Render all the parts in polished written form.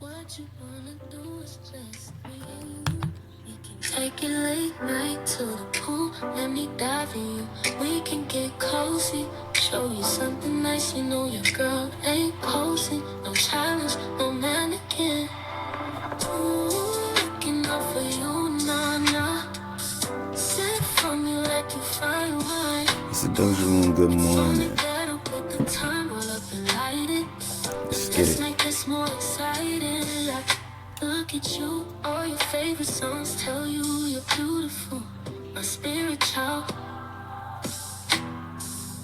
What you wanna do is just me and you. We can take it late night to the pool. Let me dive in you. We can get cozy. Show you something nice. You know your girl ain't posing. No challenge, no mannequin. Ooh, looking out for you, nah, nah. Sip from you like you fine wine. It's a Doja Room. Good morning. Let's get Let's it. make this more exciting. Like, look at you, all your favorite songs tell you you're beautiful, my spirit child.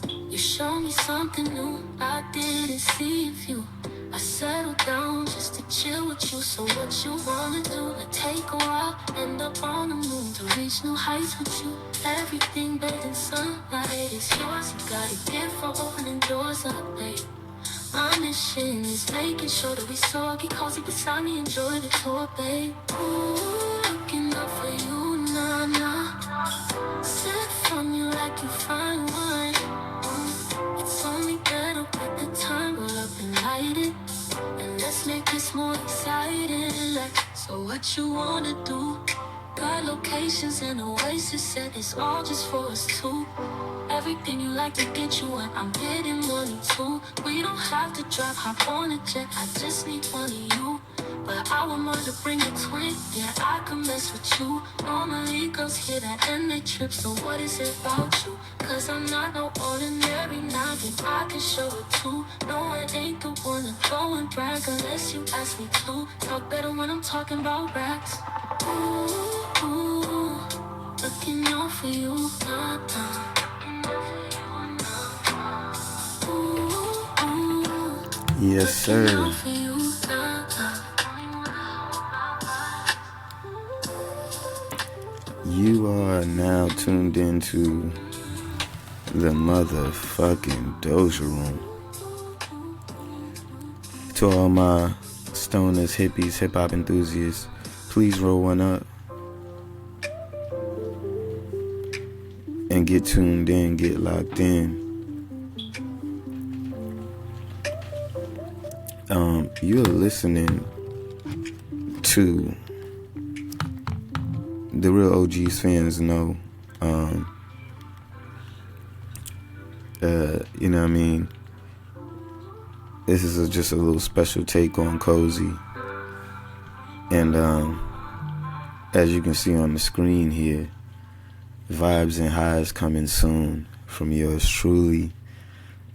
You show me something new I didn't see of you. I settled down just to chill with you. So what you wanna do? Let's take a while, end up on the moon to reach new heights with you. Everything bathed in sunlight is yours. You got a gift for opening doors up, babe. My mission is making sure that we soar, get cozy beside me, enjoy the tour, babe. Ooh, looking up for you, nah, nah. Sip from you like you fine wine. It's only better with the time, roll up and light it. And let's make this more exciting, like, so what you wanna do? Got locations and oasis set, it's all just for us two. Everything you like to get you and I'm getting money too. We don't have to drive, hop on a jet, I just need one of you. But I want more to bring a twin, yeah, I can mess with you. Normally girls hear that and they trip, so what is it about you? Cause I'm not no ordinary nothing, I can show it too. No one ain't the one to go and brag unless you ask me to. Talk better when I'm talking about racks. Ooh, looking out for you, nah. Yes, sir. You are now tuned into the motherfucking Doja Room. To all my stoners, hippies, hip-hop enthusiasts, please roll one up and get tuned in, get locked in. You're listening to the real OGs fans know, you know what I mean? This is just a little special take on Cozy. And as you can see on the screen here, Vibes and Highs coming soon from yours truly,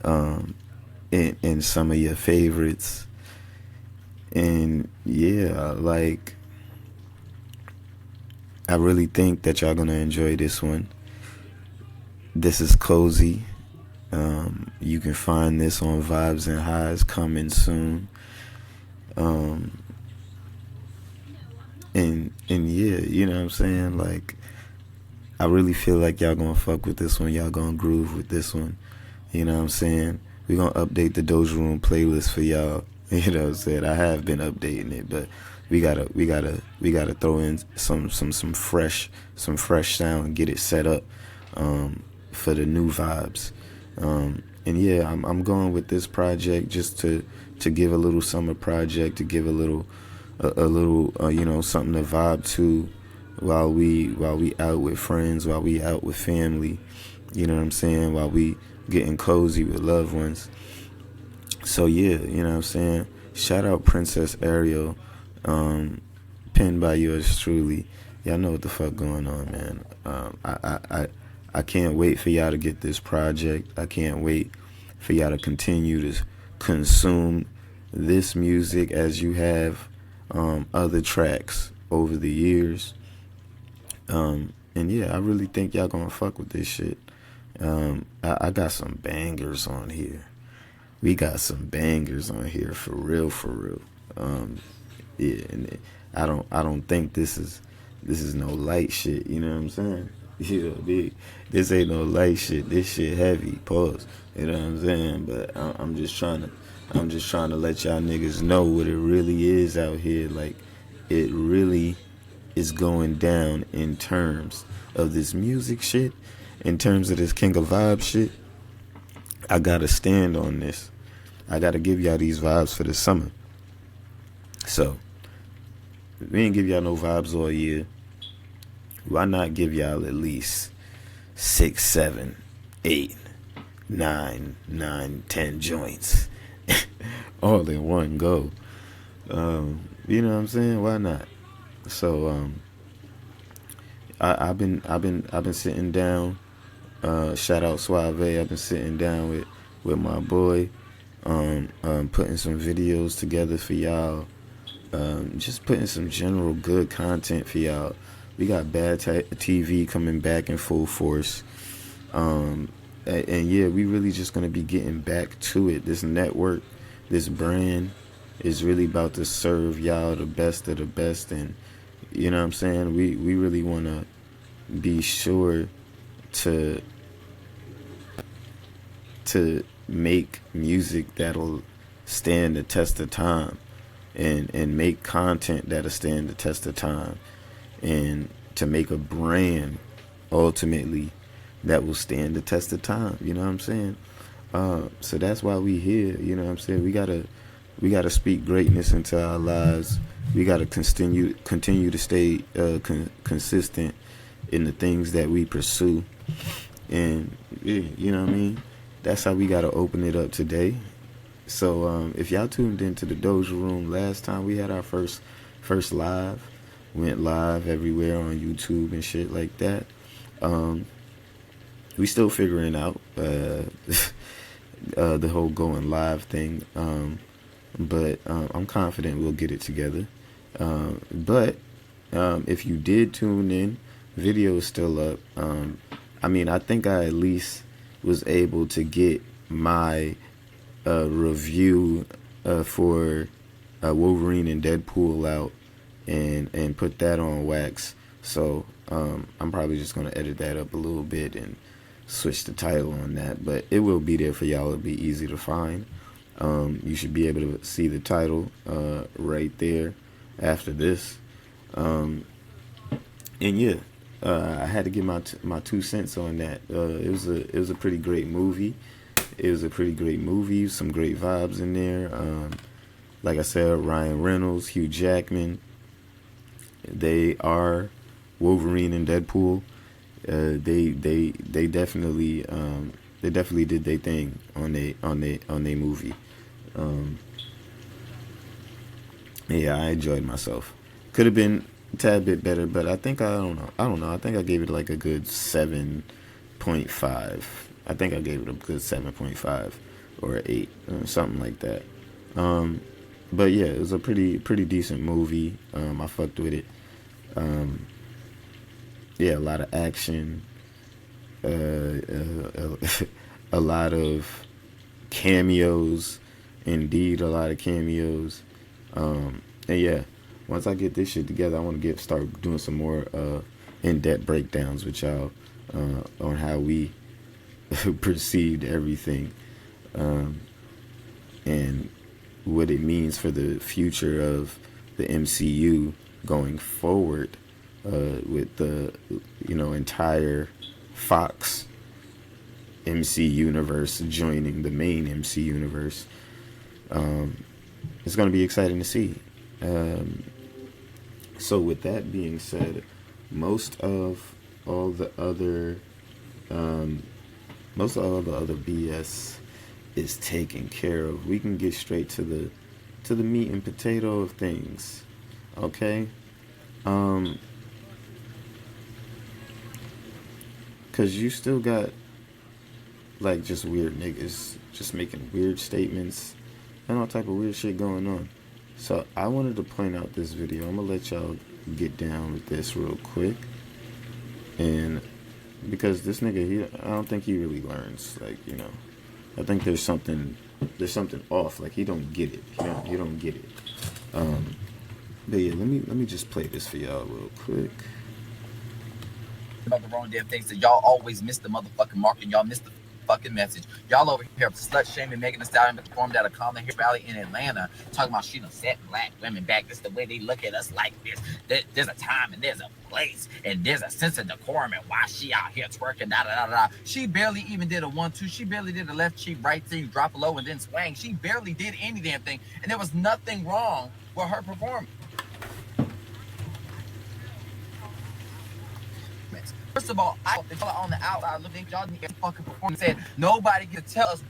and some of your favorites. And yeah, like, I really think that y'all gonna enjoy this one. This is Cozy. You can find this on Vibes and Highs coming soon. And yeah, you know what I'm saying? Like, I really feel like y'all gonna fuck with this one. Y'all gonna groove with this one. You know what I'm saying? We're gonna update the Doja Room playlist for y'all. You know what I'm saying? I have been updating it, but we gotta throw in some fresh sound and get it set up for the new vibes. And yeah, I'm going with this project just to give a little summer project, to give a little you know, something to vibe to while we out with friends, while we out with family. You know what I'm saying? While we getting cozy with loved ones. So yeah, you know what I'm saying? Shout out Princess Ariel, pinned by yours truly. Y'all know what the fuck going on, man. I can't wait for y'all to get this project. I can't wait for y'all to continue to consume this music as you have other tracks over the years. And yeah, I really think y'all gonna fuck with this shit. I got some bangers on here. We got some bangers on here for real. Yeah, and I don't think this is no light shit. You know what I'm saying? You know, this ain't no light shit. This shit heavy. Pause. You know what I'm saying? But I'm just trying to let y'all niggas know what it really is out here. Like, it really is going down in terms of this music shit, in terms of this King of Vibes shit. I gotta stand on this. I gotta give y'all these vibes for the summer. So we ain't give y'all no vibes all year. Why not give y'all at least 6, 7, 8, 9, 10 joints all in one go? You know what I'm saying? Why not? So I've been sitting down. Shout out Suave. I've been sitting down with my boy, putting some videos together for y'all. Just putting some general good content for y'all. We got Bad TV coming back in full force. And yeah, we really just gonna be getting back to it. This network, this brand is really about to serve y'all the best of the best, and you know what I'm saying? We really wanna be sure to make music that'll stand the test of time, and make content that'll stand the test of time, and to make a brand ultimately that will stand the test of time. You know what I'm saying? So that's why we here. You know what I'm saying? We gotta speak greatness into our lives. We gotta continue to stay consistent in the things that we pursue, and you know what I mean. That's how we gotta open it up today. So if y'all tuned into the Doja Room last time, we had our first live. Went live everywhere on YouTube and shit like that. We still figuring out the whole going live thing, but I'm confident we'll get it together. But if you did tune in, video is still up. I mean, I think I at least was able to get my review for Wolverine and Deadpool out and put that on wax. So I'm probably just gonna edit that up a little bit and switch the title on that, but it will be there for y'all. It'll be easy to find. You should be able to see the title right there after this. And yeah, I had to give my 2 cents on that. It was a pretty great movie. Some great vibes in there. Like I said, Ryan Reynolds, Hugh Jackman. They are Wolverine and Deadpool. They definitely did their thing on they movie. Yeah, I enjoyed myself. Could have been a tad bit better, but I think I don't know. I think I gave it like a good 7.5. I think I gave it a good 7.5 or 8, something like that. But yeah, it was a pretty decent movie. I fucked with it. Yeah, a lot of action, a lot of cameos, indeed a lot of cameos. And yeah, once I get this shit together, I want to start doing some more in-depth breakdowns with y'all on how we perceived everything, and what it means for the future of the MCU going forward, with the entire Fox MC universe joining the main MC universe. It's going to be exciting to see. So with that being said, most of all the other BS is taken care of. We can get straight to the meat and potato of things. Okay? Cause you still got like just weird niggas just making weird statements and all type of weird shit going on. So I wanted to point out this video. I'm gonna let y'all get down with this real quick. And because this nigga, I don't think he really learns. Like, I think there's something off. Like he don't get it. He don't get it. But yeah, let me just play this for y'all real quick. About the wrong damn things, that y'all always miss the motherfucking mark, and y'all miss the fucking message. Y'all over here slut shaming Megan Thee Stallion performed at a Common Hair Rally in Atlanta, talking about she done set black women back. This is the way they look at us like this. There's a time and there's a place and there's a sense of decorum, and why she out here twerking, da da da da. She barely even did a 1-2. She barely did a left cheek right thing, drop low and then swang. She barely did any damn thing, and there was nothing wrong with her performance. First of all, I on the outside looking y'all need to fucking perform. Said nobody can tell us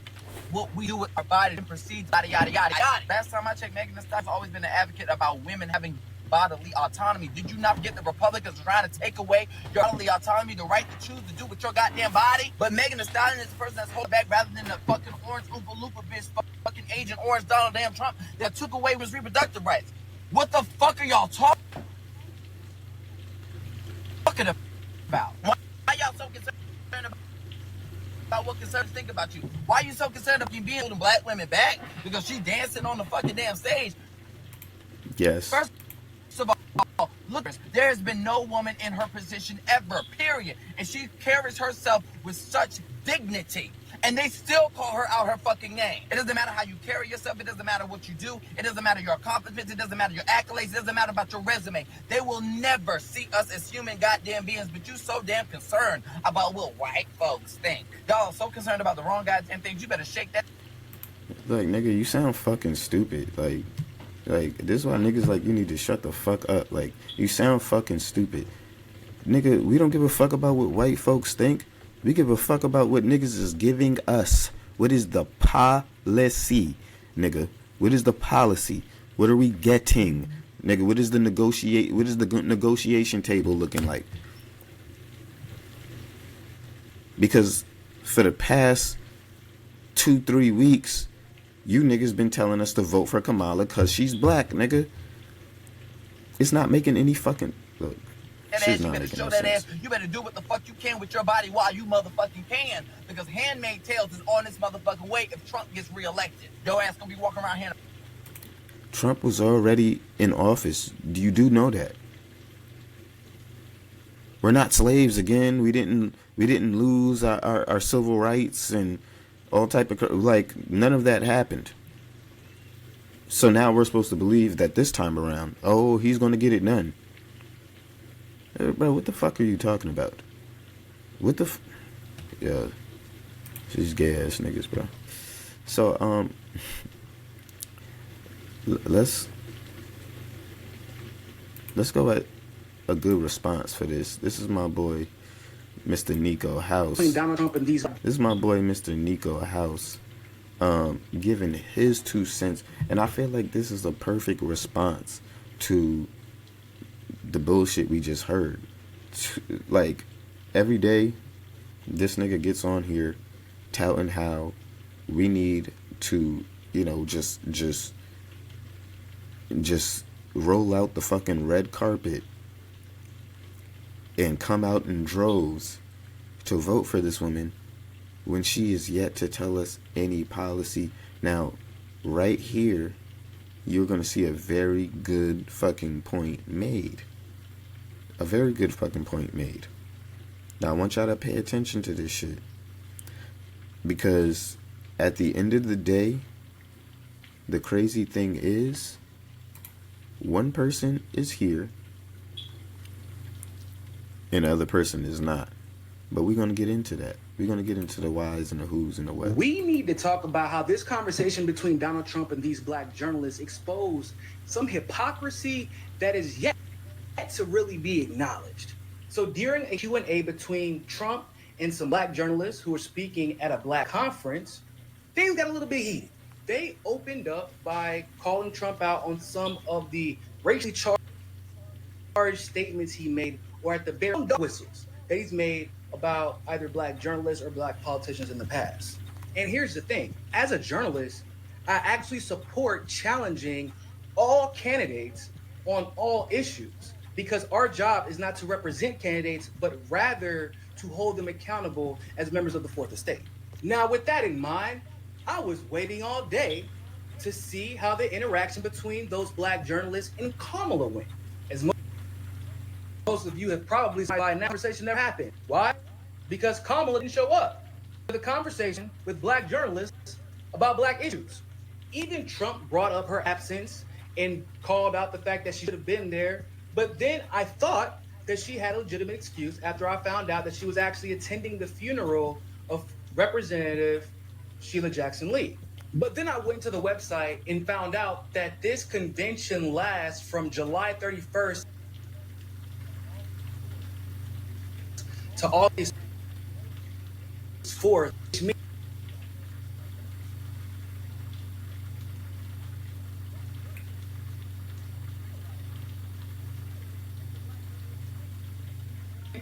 what we do with our body and proceed yada yada yada yada. Last time I checked, Megan Thee Stallion's always been an advocate about women having bodily autonomy. Did you not forget the Republicans are trying to take away your bodily autonomy, the right to choose to do with your goddamn body? But Megan Thee Stallion is the person that's holding back rather than the fucking orange Oompa Loompa bitch, fucking Agent Orange Donald damn Trump that took away his reproductive rights. What the fuck are y'all talking about? Why y'all so concerned about what conservatives think about you? Why are you so concerned about you being holding black women back? Because she's dancing on the fucking damn stage. Yes. First of all, look, there has been no woman in her position ever, period. And she carries herself with such dignity. And they still call her out her fucking name. It doesn't matter how you carry yourself. It doesn't matter what you do. It doesn't matter your accomplishments. It doesn't matter your accolades. It doesn't matter about your resume. They will never see us as human goddamn beings, but you so damn concerned about what white folks think. Y'all are so concerned about the wrong goddamn things. You better shake that. Like, nigga, you sound fucking stupid. Like, this is why niggas like you need to shut the fuck up. Like, you sound fucking stupid. Nigga, we don't give a fuck about what white folks think. We give a fuck about what niggas is giving us. What is the policy, nigga? What is the policy? What are we getting, nigga? What is the negotiation table looking like? Because for the past 2-3 weeks, you niggas been telling us to vote for Kamala because she's black, nigga. It's not making any fucking look. That ass, you better show that ass. You better do what the fuck you can with your body while you motherfucking can. Because Handmaid's Tales is on this motherfucking way if Trump gets reelected. Your ass gonna be walking around here. Trump was already in office. You do know that. We're not slaves again. We didn't lose our civil rights and all type of, like, none of that happened. So now we're supposed to believe that this time around, oh, he's gonna get it done. Bro, what the fuck are you talking about? What the yeah, these gay ass niggas, bro. So let's go at a good response for this. This is my boy Mr. Nico House. This is my boy Mr. Nico House giving his 2 cents, and I feel like this is a perfect response to the bullshit we just heard. Like, every day this nigga gets on here touting how we need to, you know, just roll out the fucking red carpet and come out in droves to vote for this woman when she is yet to tell us any policy. Now, right here, you're going to see a very good fucking point made. A very good fucking point made. Now, I want y'all to pay attention to this shit. Because at the end of the day, the crazy thing is, one person is here and the other person is not. But we're going to get into that. We're going to get into the whys and the whos and the what. We need to talk about how this conversation between Donald Trump and these black journalists exposed some hypocrisy that is yet to really be acknowledged. So during a Q&A between Trump and some black journalists who were speaking at a black conference, things got a little bit heated. They opened up by calling Trump out on some of the racially charged statements he made, or at the bare whistles that he's made about either black journalists or black politicians in the past. And here's the thing. As a journalist, I actually support challenging all candidates on all issues, because our job is not to represent candidates, but rather to hold them accountable as members of the Fourth Estate. Now, with that in mind, I was waiting all day to see how the interaction between those black journalists and Kamala went. As most of you have probably seen by now, conversation never happened. Why? Because Kamala didn't show up for the conversation with black journalists about black issues. Even Trump brought up her absence and called out the fact that she should have been there. But then I thought that she had a legitimate excuse after I found out that she was actually attending the funeral of Representative Sheila Jackson Lee. But then I went to the website and found out that this convention lasts from July 31st to August 4th, which means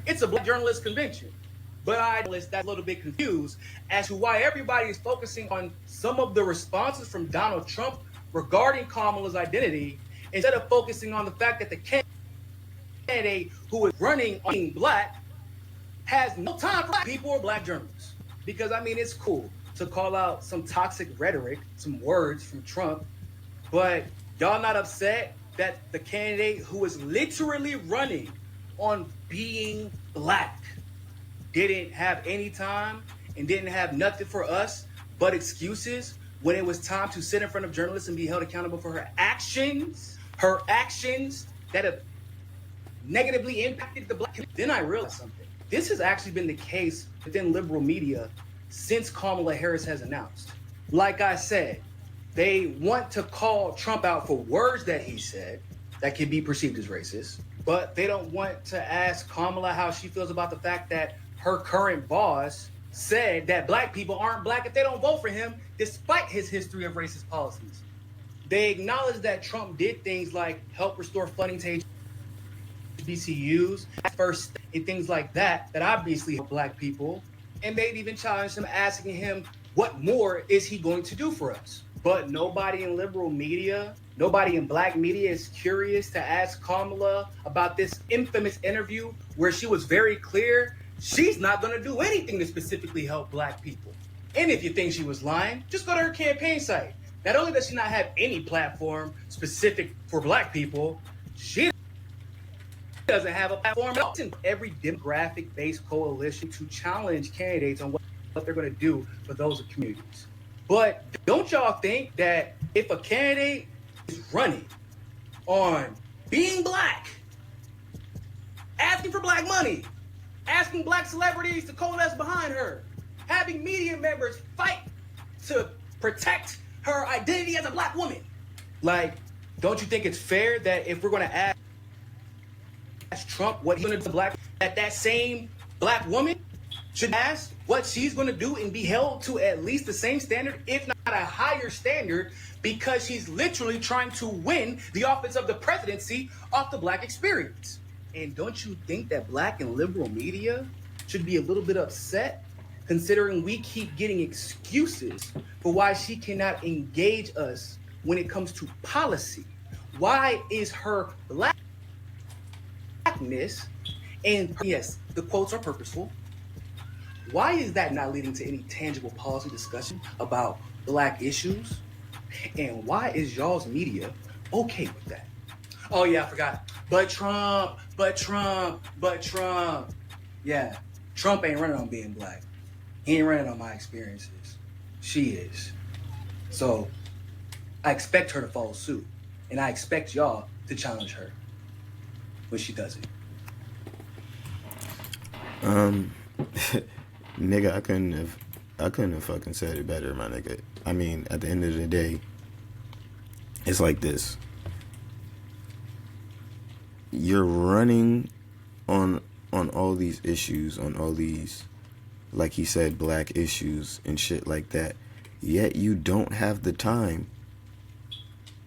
it's a black journalist convention. But that's a little bit confused as to why everybody is focusing on some of the responses from Donald Trump regarding Kamala's identity instead of focusing on the fact that the candidate who is running on being black has no time for black people or black journalists. Because, I mean, it's cool to call out some toxic rhetoric, some words from Trump, but y'all not upset that the candidate who is literally running on being black didn't have any time and didn't have nothing for us but excuses when it was time to sit in front of journalists and be held accountable for her actions that have negatively impacted the black community. Then I realized something. This has actually been the case within liberal media since Kamala Harris has announced. Like I said, they want to call Trump out for words that he said that can be perceived as racist, but they don't want to ask Kamala how she feels about the fact that her current boss said that black people aren't black if they don't vote for him, despite his history of racist policies. They acknowledge that Trump did things like help restore funding to HBCUs, first and things like that obviously help black people. And they'd even challenged him, asking him, what more is he going to do for us? But nobody in liberal media, nobody in black media is curious to ask Kamala about this infamous interview where she was very clear she's not going to do anything to specifically help black people. And if you think she was lying, just go to her campaign site. Not only does she not have any platform specific for black people, she doesn't have a platform at all. Every demographic-based coalition to challenge candidates on what they're going to do for those communities. But don't y'all think that if a candidate is running on being black, asking for black money, asking black celebrities to coalesce behind her, having media members fight to protect her identity as a black woman, like, don't you think it's fair that if we're going to ask Trump what he's going to do to black, that same black woman should ask what she's going to do and be held to at least the same standard, if not a higher standard, because she's literally trying to win the office of the presidency off the black experience. And don't you think that black and liberal media should be a little bit upset, considering we keep getting excuses for why she cannot engage us when it comes to policy? Why is her blackness, and yes, the quotes are purposeful, why is that not leading to any tangible policy discussion about black issues? And why is y'all's media okay with that? Oh yeah, I forgot. But Trump. Yeah, Trump ain't running on being black. He ain't running on my experiences. She is. So I expect her to follow suit. And I expect y'all to challenge her when she does it. Nigga, I couldn't have fucking said it better, my nigga. I mean, at the end of the day, it's like this. You're running on all these issues, on all these, like he said, black issues and shit like that, yet you don't have the time.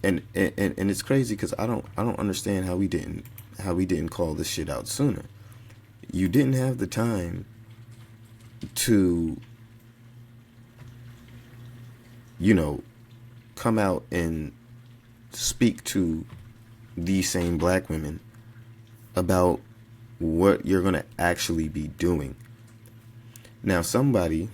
And it's crazy because I don't understand how we didn't call this shit out sooner. You didn't have the time to, come out and speak to these same black women about what you're going to actually be doing. Now, somebody,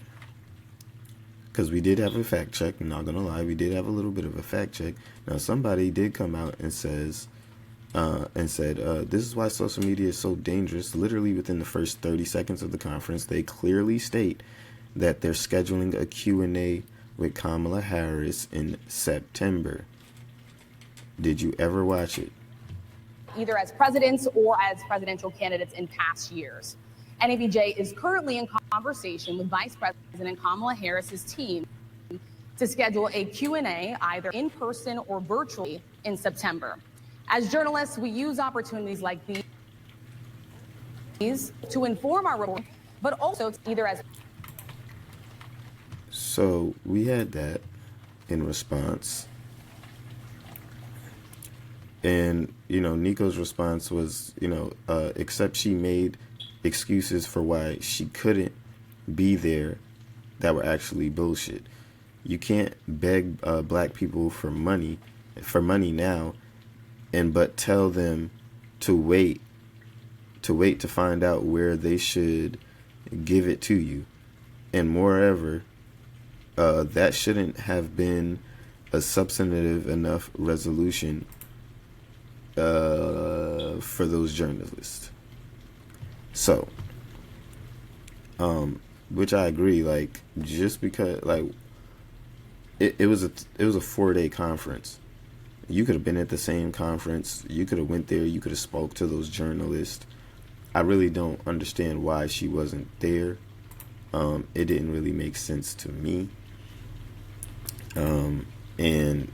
because we did have a fact check, I'm not going to lie, we did have a little bit of a fact check. Now, somebody did come out and said, this is why social media is so dangerous. Literally within the first 30 seconds of the conference, they clearly state that they're scheduling a Q&A with Kamala Harris in September. Did you ever watch it? Either as presidents or as presidential candidates in past years. NABJ is currently in conversation with Vice President Kamala Harris's team to schedule a Q&A either in person or virtually in September. As journalists, we use opportunities like these to inform our reporting, but also either as... So we had that in response. And, Nico's response was, except she made excuses for why she couldn't be there that were actually bullshit. You can't beg black people for money now, but tell them to wait to find out where they should give it to you. And moreover, that shouldn't have been a substantive enough resolution for those journalists. So, which I agree, like, just because, like, it was a 4-day conference. You could have been at the same conference. You could have went there. You could have spoke to those journalists. I really don't understand why she wasn't there. It didn't really make sense to me. And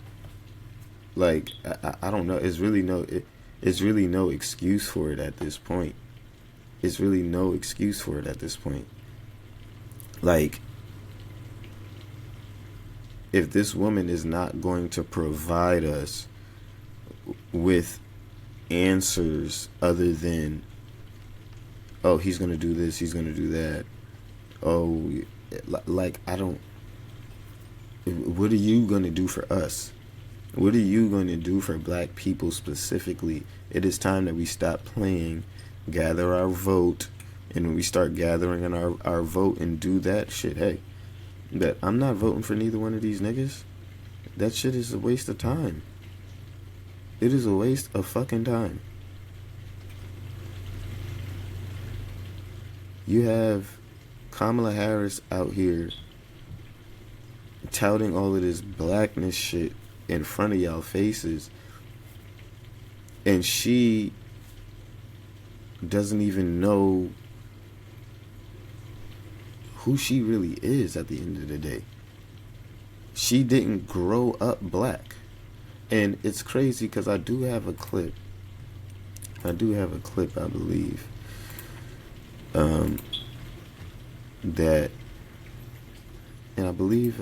like, I don't know. It's really no excuse for it at this point. It's really no excuse for it at this point. Like, if this woman is not going to provide us with answers other than, oh, he's going to do this, he's going to do that. Oh, like, what are you going to do for us? What are you going to do for black people specifically? It is time that we stop playing, gather our vote, and when we start gathering our vote and do that shit, hey, that I'm not voting for neither one of these niggas. That shit is a waste of time. It is a waste of fucking time. You have Kamala Harris out here touting all of this blackness shit in front of y'all faces, and she doesn't even know who she really is at the end of the day. She didn't grow up black. And it's crazy because I do have a clip, I believe, that, and I believe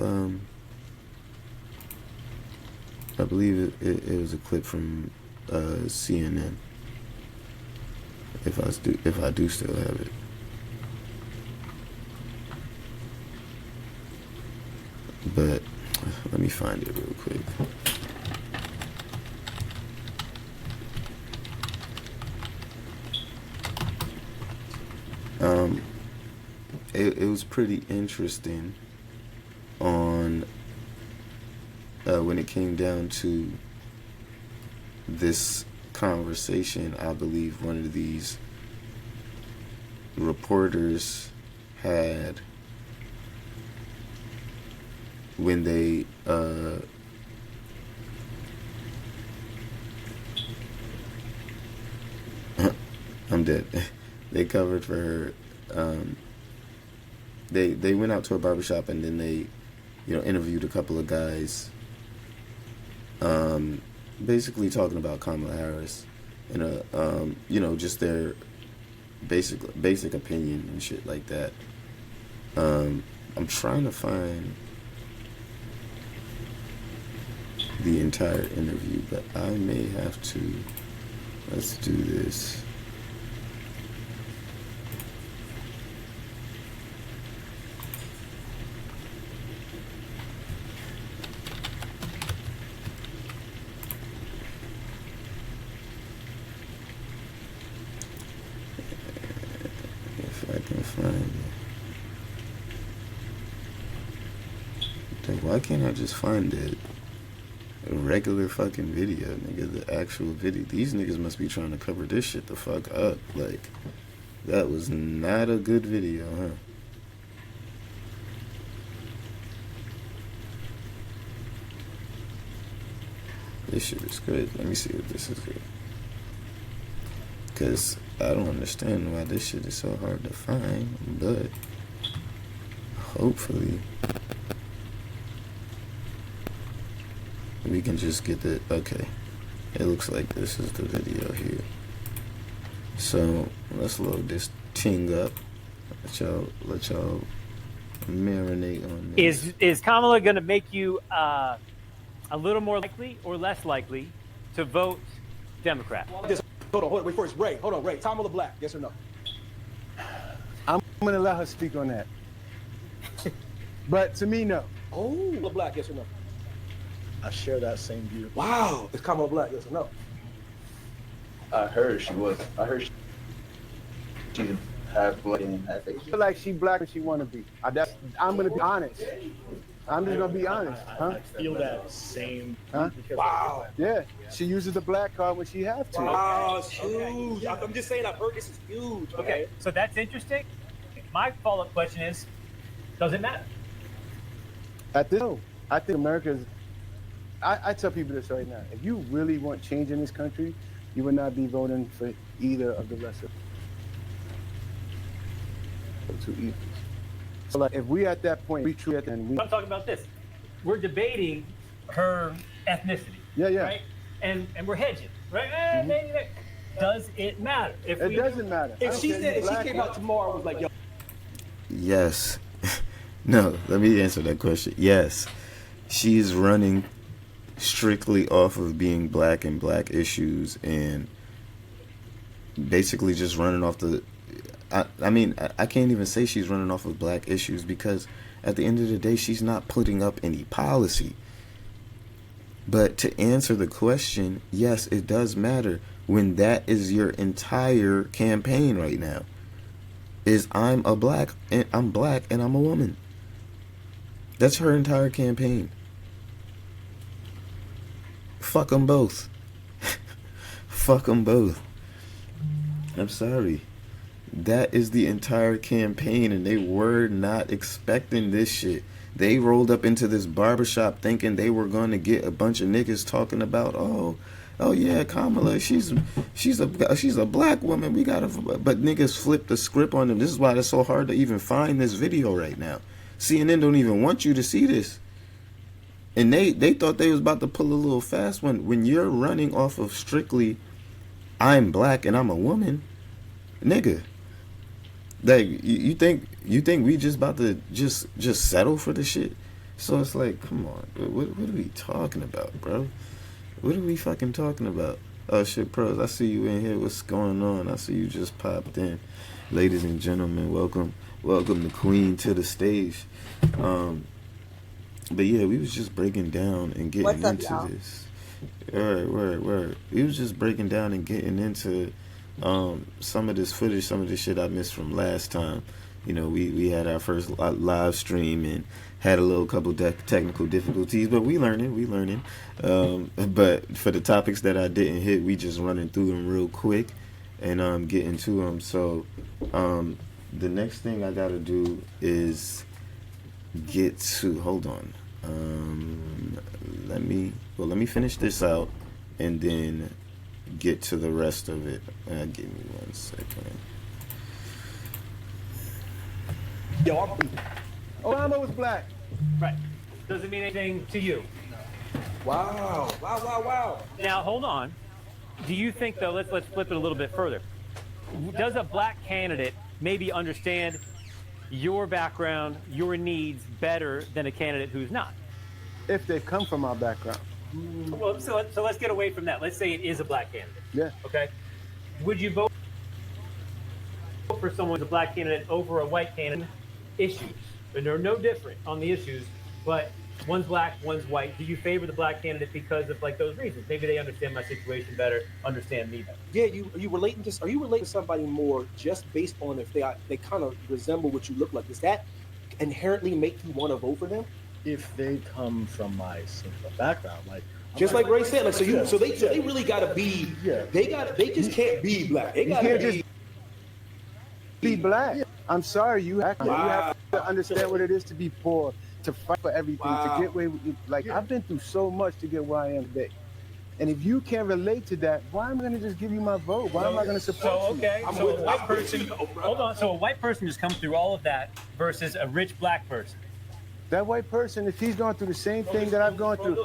it was a clip from CNN, if I do still have it. But let me find it real quick. It was pretty interesting on when it came down to this conversation. I believe one of these reporters had, when they I'm dead. They covered for her. They went out to a barbershop and then they, interviewed a couple of guys, basically talking about Kamala Harris and just their basic opinion and shit like that. I'm trying to find the entire interview, but I may have to. Let's do this. If I can find it. Why can't I just find it? A regular fucking video, nigga, the actual video. These niggas must be trying to cover this shit the fuck up. Like, that was not a good video, huh? This shit is great. Let me see if this is good. Because I don't understand why this shit is so hard to find, but hopefully we can just get the, okay. It looks like this is the video here. So let's load this ting up. Let y'all marinate on this. Is Kamala going to make you a little more likely or less likely to vote Democrat? Hold on, wait, first, Ray, hold on, Ray. Kamala Black, yes or no? I'm going to let her speak on that. But to me, no. Oh, Kamala Black, yes or no? I share that same view. Wow, is Kamala Black, yes or no? I heard she half black and half Asian. I feel like she black and she want to be. I'm going to be honest. I'm just going to be honest. Huh? I feel that same. Huh? Wow. Yeah, she uses the black card when she have to. Wow, it's huge. I'm just saying, I've heard this is huge. Okay, so that's interesting. My follow-up question is, does it matter? At this, I think America's. I tell people this right now. If you really want change in this country, you would not be voting for either of the lesser two evils. So, like, if we at that point, we truly at that, and we. I'm talking about this. We're debating her ethnicity. Yeah. Right? And we're hedging, right? Maybe that. Does it matter? If It doesn't matter. If she came out tomorrow and was like, yo. Yes. No, let me answer that question. Yes. She is running strictly off of being black and black issues and basically just running off the I mean, I can't even say she's running off of black issues because at the end of the day, she's not putting up any policy. But to answer the question, yes, it does matter when that is your entire campaign right now. Is I'm black and I'm a woman. That's her entire campaign. Fuck them both. Fuck them both. I'm sorry. That is the entire campaign, and they were not expecting this shit. They rolled up into this barbershop thinking they were going to get a bunch of niggas talking about, oh yeah, Kamala, she's a black woman. We gotta, but niggas flipped the script on them. This is why it's so hard to even find this video right now. CNN don't even want you to see this. And they thought they was about to pull a little fast one. When you're running off of strictly, I'm black and I'm a woman, nigga. Like you think we just about to just settle for the shit? So it's like, come on, what are we talking about, bro? What are we fucking talking about? Oh shit, pros, I see you in here. What's going on? I see you just popped in. Ladies and gentlemen, welcome the queen to the stage. But yeah, we was just breaking down and getting into y'all? this. Word. We was just breaking down and getting into some of this footage, some of the shit I missed from last time. You know, we had our first live stream and had a little couple technical difficulties, but we learning. But for the topics that I didn't hit, we just running through them real quick and getting to them. So the next thing I gotta do is get to, hold on. Let me finish this out and then get to the rest of it. Give me 1 second. Yo, Obama was black. Right. Doesn't mean anything to you. wow. Now, hold on. Do you think, though, let's flip it a little bit further. Does a black candidate maybe understand your background, your needs better than a candidate who's not? If they come from our background. Well, so let's get away from that. Let's say it is a black candidate. Yeah. Okay. Would you vote for someone who's a black candidate over a white candidate? Issues, and they're no different on the issues, but one's black, one's white. Do you favor the black candidate because of like those reasons? Maybe they understand my situation better, understand me better. Yeah, are you relating to somebody more just based on if they kind of resemble what you look like? Does that inherently make you want to vote for them? If they come from my similar background, like Just like Ray said, like so they really gotta be. Yeah. They just can't be black. They gotta can't just be black. I'm sorry, you have to understand what it is to be poor, to fight for everything, to get away with. Like, I've been through so much to get where I am today. And if you can't relate to that, why am I going to just give you my vote? Why am I going to support you? Okay, so a white person, hold on. So a white person just comes through all of that versus a rich black person. That white person, if he's going through the same thing that I've gone through,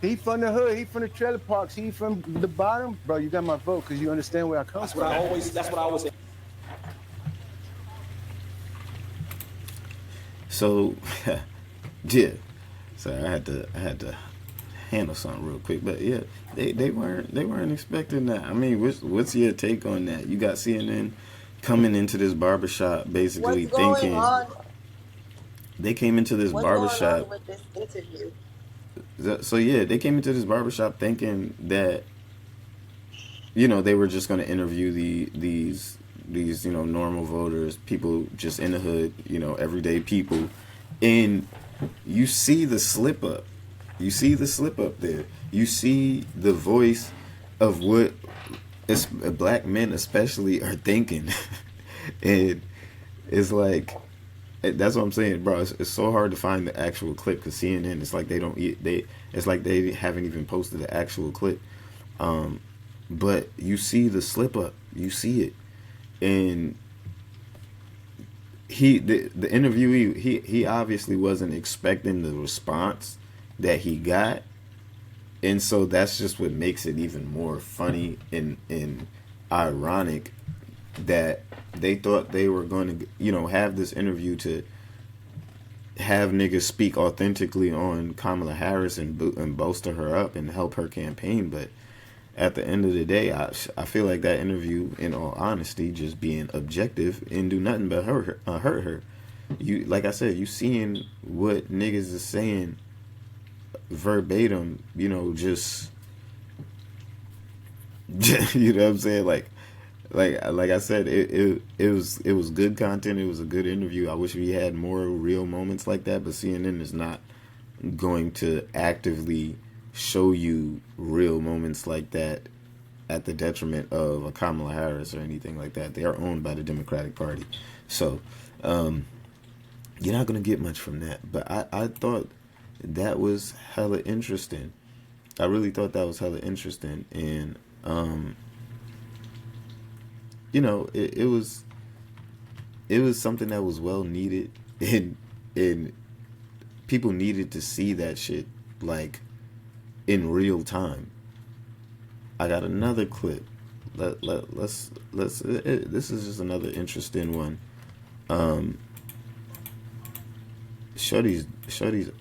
he from the hood, he from the trailer parks, he from the bottom, bro, you got my vote because you understand where I come from. That's what I always say. So, yeah. So I had to handle something real quick, but yeah, they weren't expecting that. I mean, what's your take on that? You got CNN coming into this barbershop basically What's going thinking on? they came into this What's going barbershop. on with this interview? So yeah, they came into this barbershop thinking that, you know, they were just going to interview these you know, normal voters, people just in the hood, you know, everyday people, and you see the slip up. You see the slip up there. You see the voice of what black men especially are thinking. And it's like, that's what I'm saying, bro. It's so hard to find the actual clip because CNN, it's like it's like they haven't even posted the actual clip. But you see the slip up. You see it. And the interviewee, he obviously wasn't expecting the response that he got, and so that's just what makes it even more funny and ironic that they thought they were going to, you know, have this interview to have niggas speak authentically on Kamala Harris and bolster her up and help her campaign, but at the end of the day, I feel like that interview, in all honesty, just being objective and do nothing but hurt her. You, like I said, you seeing what niggas is saying verbatim, you know, just you know what I'm saying, like I said, it was good content. It was a good interview. I wish we had more real moments like that, but CNN is not going to actively show you real moments like that at the detriment of a Kamala Harris or anything like that. They are owned by the Democratic Party. So you're not going to get much from that. But I thought that was hella interesting. I really thought that was hella interesting. And, you know, it was something that was well needed. And people needed to see that shit, like, in real time. I got another clip. Let's this is just another interesting one. Shorty's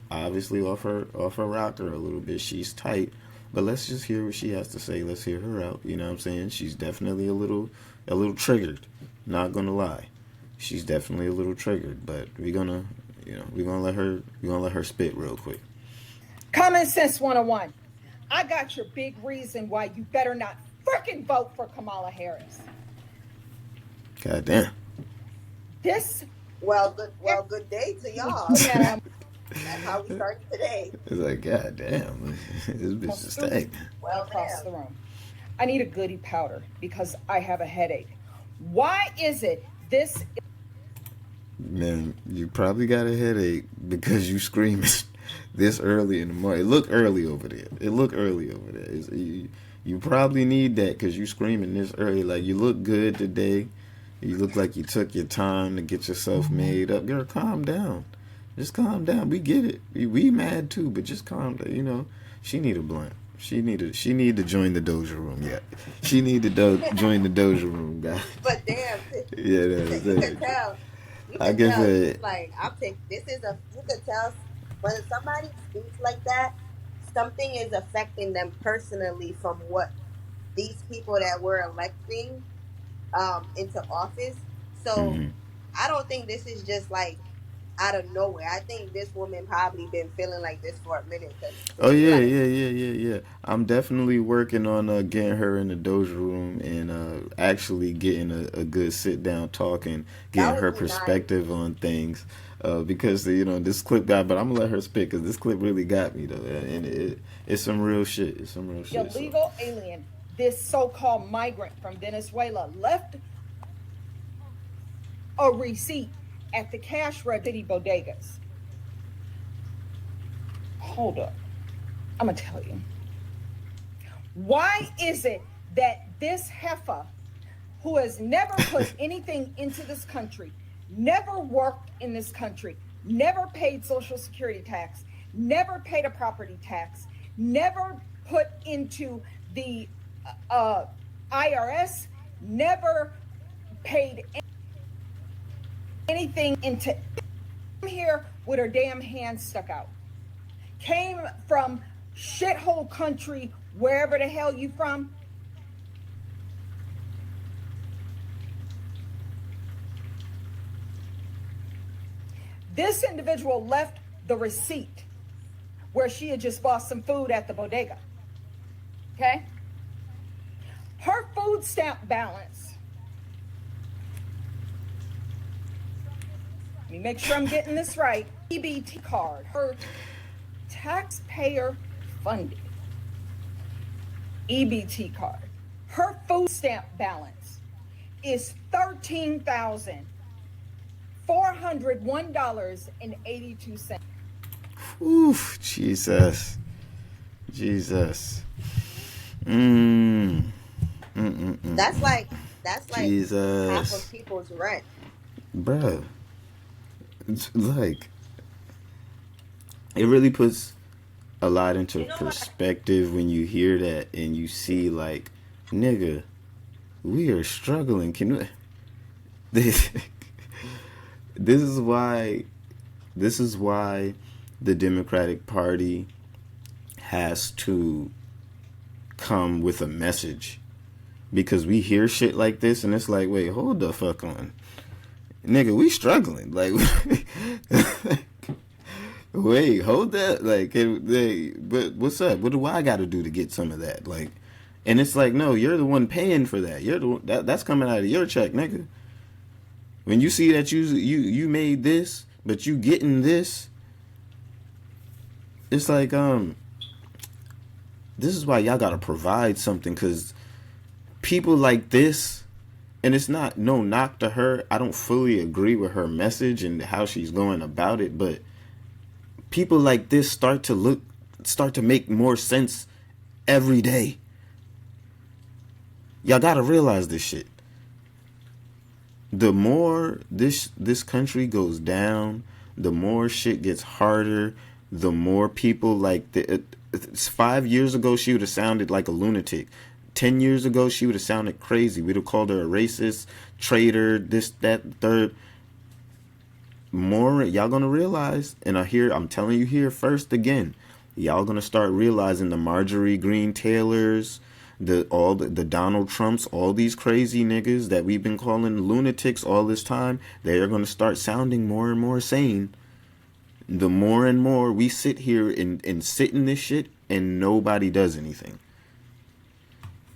obviously off her rocker a little bit. She's tight, but let's just hear what she has to say. Let's hear her out. You know what I'm saying? She's definitely a little triggered. Not gonna lie, she's definitely a little triggered. But we're gonna let her spit real quick. Common Sense 101. I got your big reason why you better not freaking vote for Kamala Harris. God damn. This. Well, good day to y'all. That's how we start today. It's like, God damn, this bitch is stank. Well, across the room. I need a goody powder because I have a headache. Why is it this? Man, you probably got a headache because you screaming this early in the morning. It look early over there. You probably need that because you screaming this early. Like, you look good today. You look like you took your time to get yourself made up. Girl, calm down. Just calm down. We get it. We mad too, but just calm down. You know, she need a blunt. She need to join the Doja room. Yeah, she need to join the Doja room, guys. But damn, yeah, you can tell. I guess you could tell when somebody speaks like that, something is affecting them personally from what these people that we're electing into office. So I don't think this is just like out of nowhere. I think this woman probably been feeling like this for a minute. Oh yeah, yeah. I'm definitely working on getting her in the Doja room and actually getting a good sit down talk and getting her perspective on things. Because you know this clip got, but I'm gonna let her spit because this clip really got me though, and it's some real shit. It's some real shit. Illegal alien, this so-called migrant from Venezuela, left a receipt at the cash register bodegas. Hold up, I'm gonna tell you. Why is it that this heifer, who has never put anything into this country, never worked in this country, never paid Social Security tax, never paid a property tax, never put into the IRS, never paid anything into here with her damn hands stuck out. Came from shithole country, wherever the hell you from. This individual left the receipt where she had just bought some food at the bodega. Okay? Her food stamp balance. Let me make sure I'm getting this right. EBT card, her taxpayer funded EBT card. Her food stamp balance is $13,401.82. Oof, Jesus. That's like Jesus. half of people's rent. Bruh. It's like, it really puts a lot into perspective when you hear that and you see, like, nigga, we are struggling. Can we... This is why the Democratic Party has to come with a message, because we hear shit like this and it's like, wait, hold the fuck on, nigga, we struggling, like, wait, hold that, like, but what's up? What do I got to do to get some of that? Like, and it's like, no, you're the one paying for that. You're the one, that's coming out of your check, nigga. When you see that you made this, but you getting this, it's like, this is why y'all gotta provide something, because people like this, and it's not no knock to her, I don't fully agree with her message and how she's going about it, but people like this start to make more sense every day. Y'all gotta realize this shit. The more this country goes down, the more shit gets harder, the more people like 5 years ago she would have sounded like a lunatic. 10 years ago she would have sounded crazy. We'd have called her a racist, traitor, this, that, third. More y'all gonna realize, and I'm telling you here first again, y'all gonna start realizing the Marjorie Green Taylors, the Donald Trumps, all these crazy niggas that we've been calling lunatics all this time, they are gonna start sounding more and more sane. The more and more we sit here and sit in this shit and nobody does anything.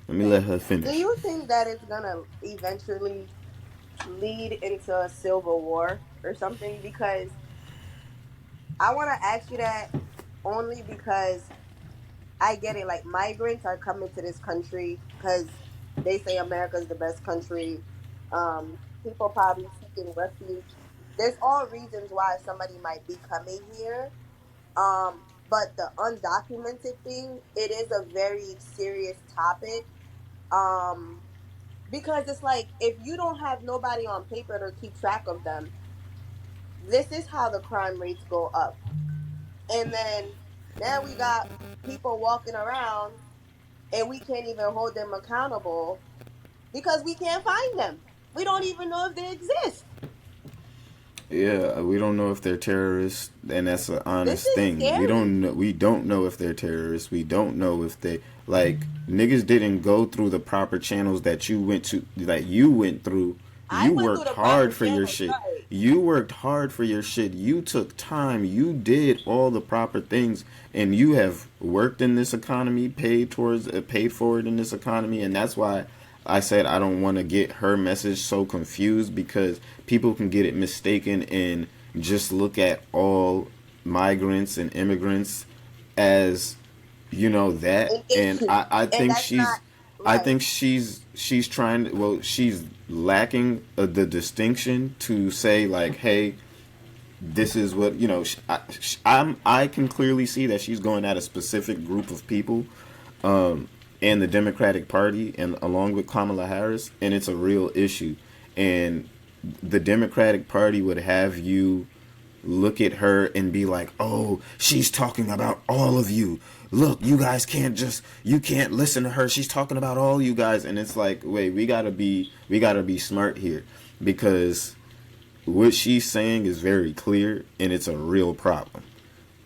Let me let her finish. Do you think that it's gonna eventually lead into a civil war or something? Because I want to ask you that only because I get it. Like, migrants are coming to this country because they say America's the best country. People probably seeking refuge. There's all reasons why somebody might be coming here. But the undocumented thing, it is a very serious topic. Because it's like, if you don't have nobody on paper to keep track of them, this is how the crime rates go up. And then now we got people walking around and we can't even hold them accountable because we can't find them. We don't even know if they exist. Yeah, we don't know if they're terrorists, and that's an honest thing. Scary. We don't know if they're terrorists. We don't know if they, like, niggas didn't go through the proper channels that you went to, that you went through. You worked hard for your shit. Right. You worked hard for your shit. You took time. You did all the proper things, and you have worked in this economy, paid for it in this economy, and that's why I said I don't want to get her message so confused, because people can get it mistaken and just look at all migrants and immigrants as, you know, that. And I think she's trying to, well, she's lacking the distinction to say, like, hey, this is what, you know, I can clearly see that she's going at a specific group of people, and the Democratic Party, and along with Kamala Harris, and it's a real issue. And the Democratic Party would have you look at her and be like, oh, she's talking about all of you. Look, you guys you can't listen to her. She's talking about all you guys. And it's like, wait, we gotta be smart here, because what she's saying is very clear, and it's a real problem.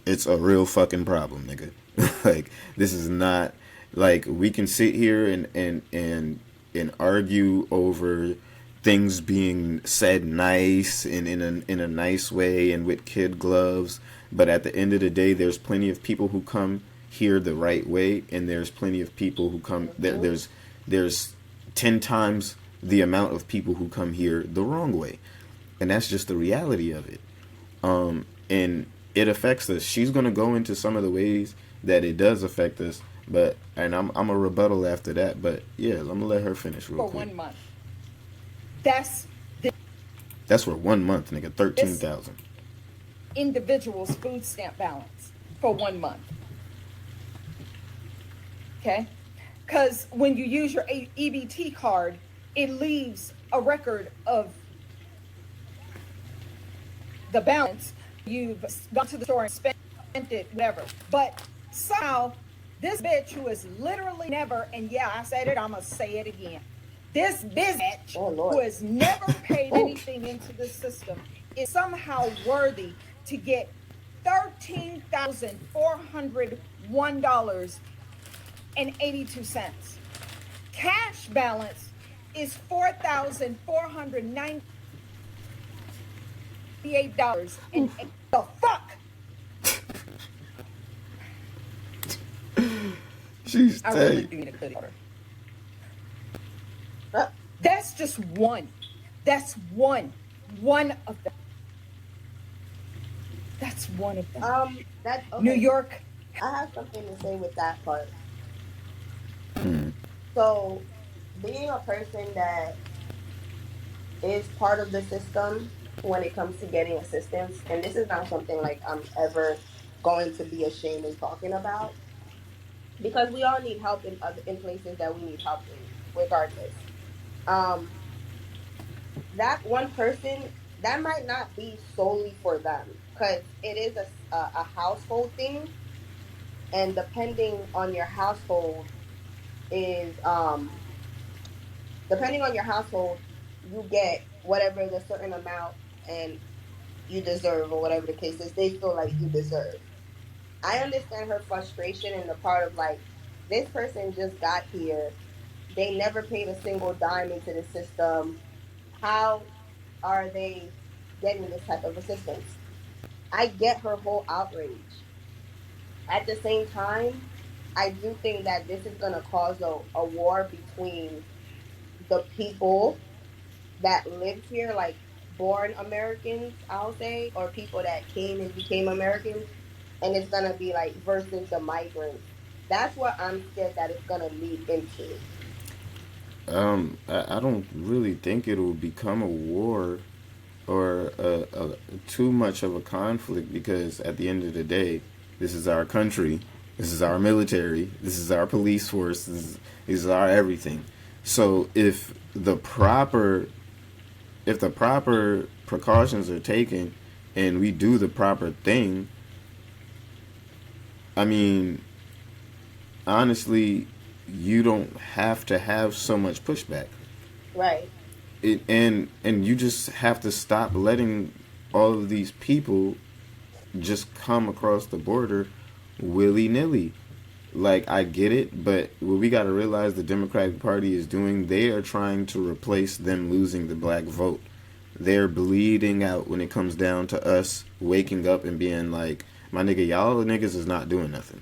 It's a real fucking problem, nigga. Like, this is not, like, we can sit here and argue over things being said nice and in a nice way and with kid gloves, but at the end of the day, there's plenty of people who come here the right way, and there's plenty of people who come there's 10 times the amount of people who come here the wrong way, and that's just the reality of it. And it affects us. She's gonna go into some of the ways that it does affect us, but I'm a rebuttal after that. But yeah, I'm gonna let her finish real quick. For 1 month. That's for 1 month, nigga. 13,000. individual's food stamp balance for 1 month. Okay? Because when you use your EBT card, it leaves a record of the balance. You've gone to the store and spent it, whatever. But somehow, this bitch who is literally never, and yeah, I said it, I'm going to say it again. This bitch who has never paid anything into the system is somehow worthy to get $13,401.82. Cash balance is $4,498. And the fuck? She's I really do need a cookie order. That's just one. That's one of them. That's one of them. That's okay. New York. I have something to say with that part. So, being a person that is part of the system when it comes to getting assistance, and this is not something like I'm ever going to be ashamed in talking about, because we all need help in places that we need help in, regardless. That one person, that might not be solely for them, because it is a household thing, and depending on your household you get whatever the certain amount and you deserve, or whatever the case is, they feel like you deserve. I understand her frustration in the part of like, this person just got here, they never paid a single dime into the system. How are they getting this type of assistance? I get her whole outrage. At the same time, I do think that this is going to cause a war between the people that lived here, like born Americans, I'll say, or people that came and became Americans, and it's going to be like versus the migrants. That's what I'm scared that it's going to lead into. I don't really think it'll become a war or too much of a conflict, because at the end of the day, this is our country, this is our military, this is our police force, this is our everything. So if the proper precautions are taken and we do the proper thing, I mean, honestly, you don't have to have so much pushback. Right. And you just have to stop letting all of these people just come across the border willy-nilly. Like, I get it, but what we got to realize the Democratic Party is doing, they are trying to replace them losing the black vote. They're bleeding out when it comes down to us waking up and being like, my nigga, y'all niggas is not doing nothing.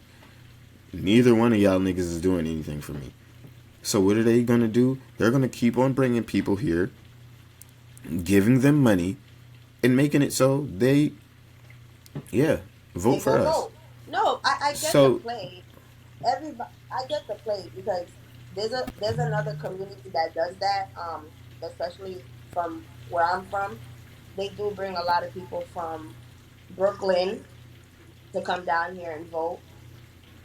Neither one of y'all niggas is doing anything for me. So what are they going to do? They're going to keep on bringing people here, giving them money, and making it so they, vote for us. Vote. No, I get the play. Everybody, I get the play, because there's another community that does that. Especially from where I'm from, they do bring a lot of people from Brooklyn to come down here and vote.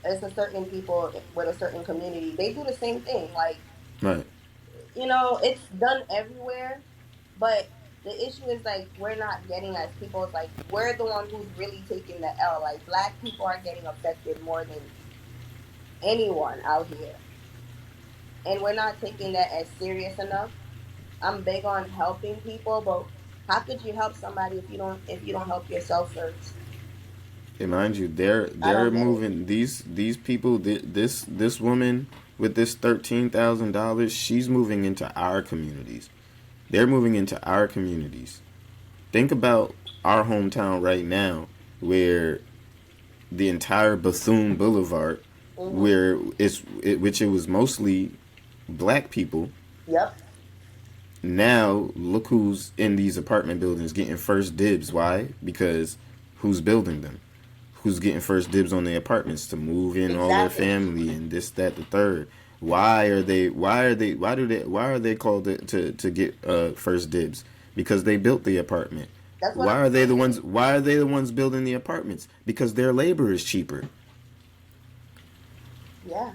It's a certain people with a certain community. They do the same thing. Like, right. It's done everywhere, but the issue is like we're not getting as people, like we're the one who's really taking the L. Like black people are getting affected more than anyone out here, and we're not taking that as serious enough. I'm big on helping people, but how could you help somebody if you don't help yourself first? And mind you, I they're don't get it. moving these people. This woman with this $13,000, she's moving into our communities. They're moving into our communities. Think about our hometown right now, where the entire Bethune Boulevard, Hmm. where which it was mostly black people. Yep. Now look who's in these apartment buildings getting first dibs. Why? Because who's building them? Who's getting first dibs on the apartments to move in all their Exactly. family and this, that, the third. Why are they? Why are they? Why are they called to get first dibs? Because they built the apartment. That's what Why I'm are they the saying. ones? Why are they the ones building the apartments? Because their labor is cheaper. Yeah.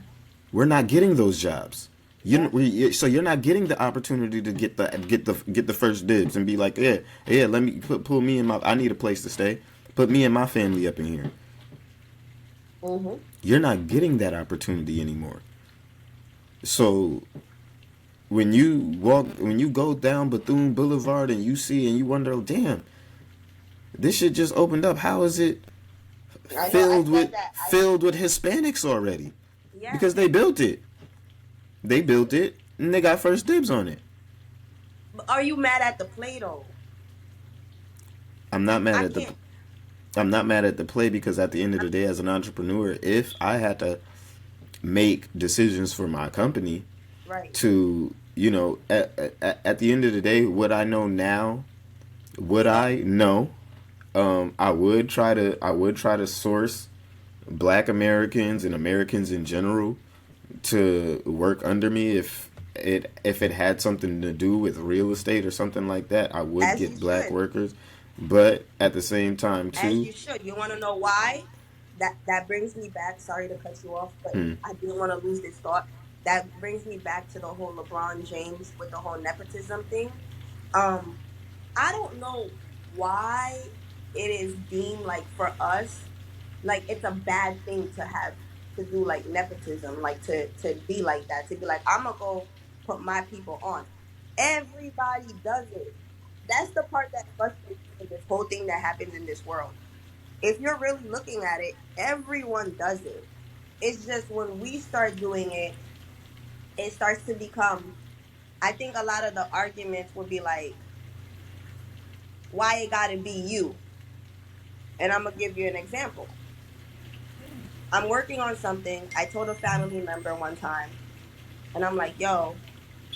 We're not getting those jobs. Yeah. So you're not getting the opportunity to get the first dibs and be like, yeah, let me pull me in my. I need a place to stay. Put me and my family up in here. Hmm. You're not getting that opportunity anymore. So when you go down Bethune Boulevard and you see and you wonder, oh, damn, this shit just opened up. How is it I know. I said that. filled with Hispanics already? Yeah. Because they built it. They built it and they got first dibs on it. But are you mad at the play though? I'm not mad I at the can't. I'm not mad at the play because at the end of the day, as an entrepreneur, if I had to make decisions for my company Right. to, at the end of the day, what I know now, would I? No. I would try to source black Americans and Americans in general to work under me if it had something to do with real estate or something like that. I would As you get black should. workers, but at the same time As too. you should. You want to know why? That brings me back. Sorry to cut you off, but Hmm, I didn't want to lose this thought. That brings me back to the whole LeBron James with the whole nepotism thing. Um, I don't know why it is deemed like for us, like it's a bad thing to have to do like nepotism, like to be like that, to be like I'm gonna go put my people on. Everybody does it. That's the part that frustrates me in this whole thing that happens in this world. If you're really looking at it, everyone does it. It's just when we start doing it, it starts to become. I think a lot of the arguments would be like, why it gotta be you? And I'm gonna give you an example. I'm working on something. I told a family member one time, and I'm like, yo,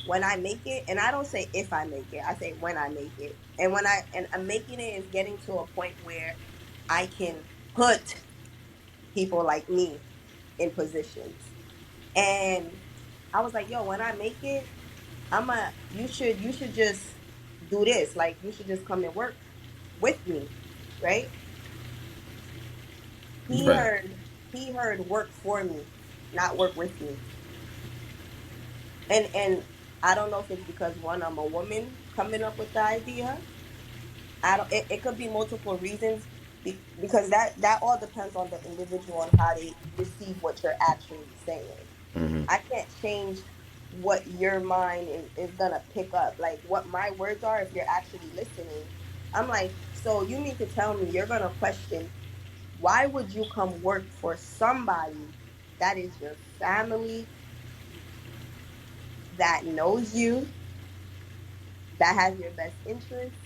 when I make it, and I don't say if I make it, I say when I make it. And and I'm making it is getting to a point where I can put people like me in positions. And I was like, yo, when I make it, you should just do this. Like you should just come and work with me, right? He right. heard he heard work for me, not work with me. And I don't know if it's because one, I'm a woman coming up with the idea. I don't. It could be multiple reasons because that all depends on the individual and how they receive what you're actually saying. Hmm. I can't change what your mind is gonna pick up, like what my words are if you're actually listening. I'm like, so you mean to tell me you're gonna question why would you come work for somebody that is your family, that knows you, that has your best interests?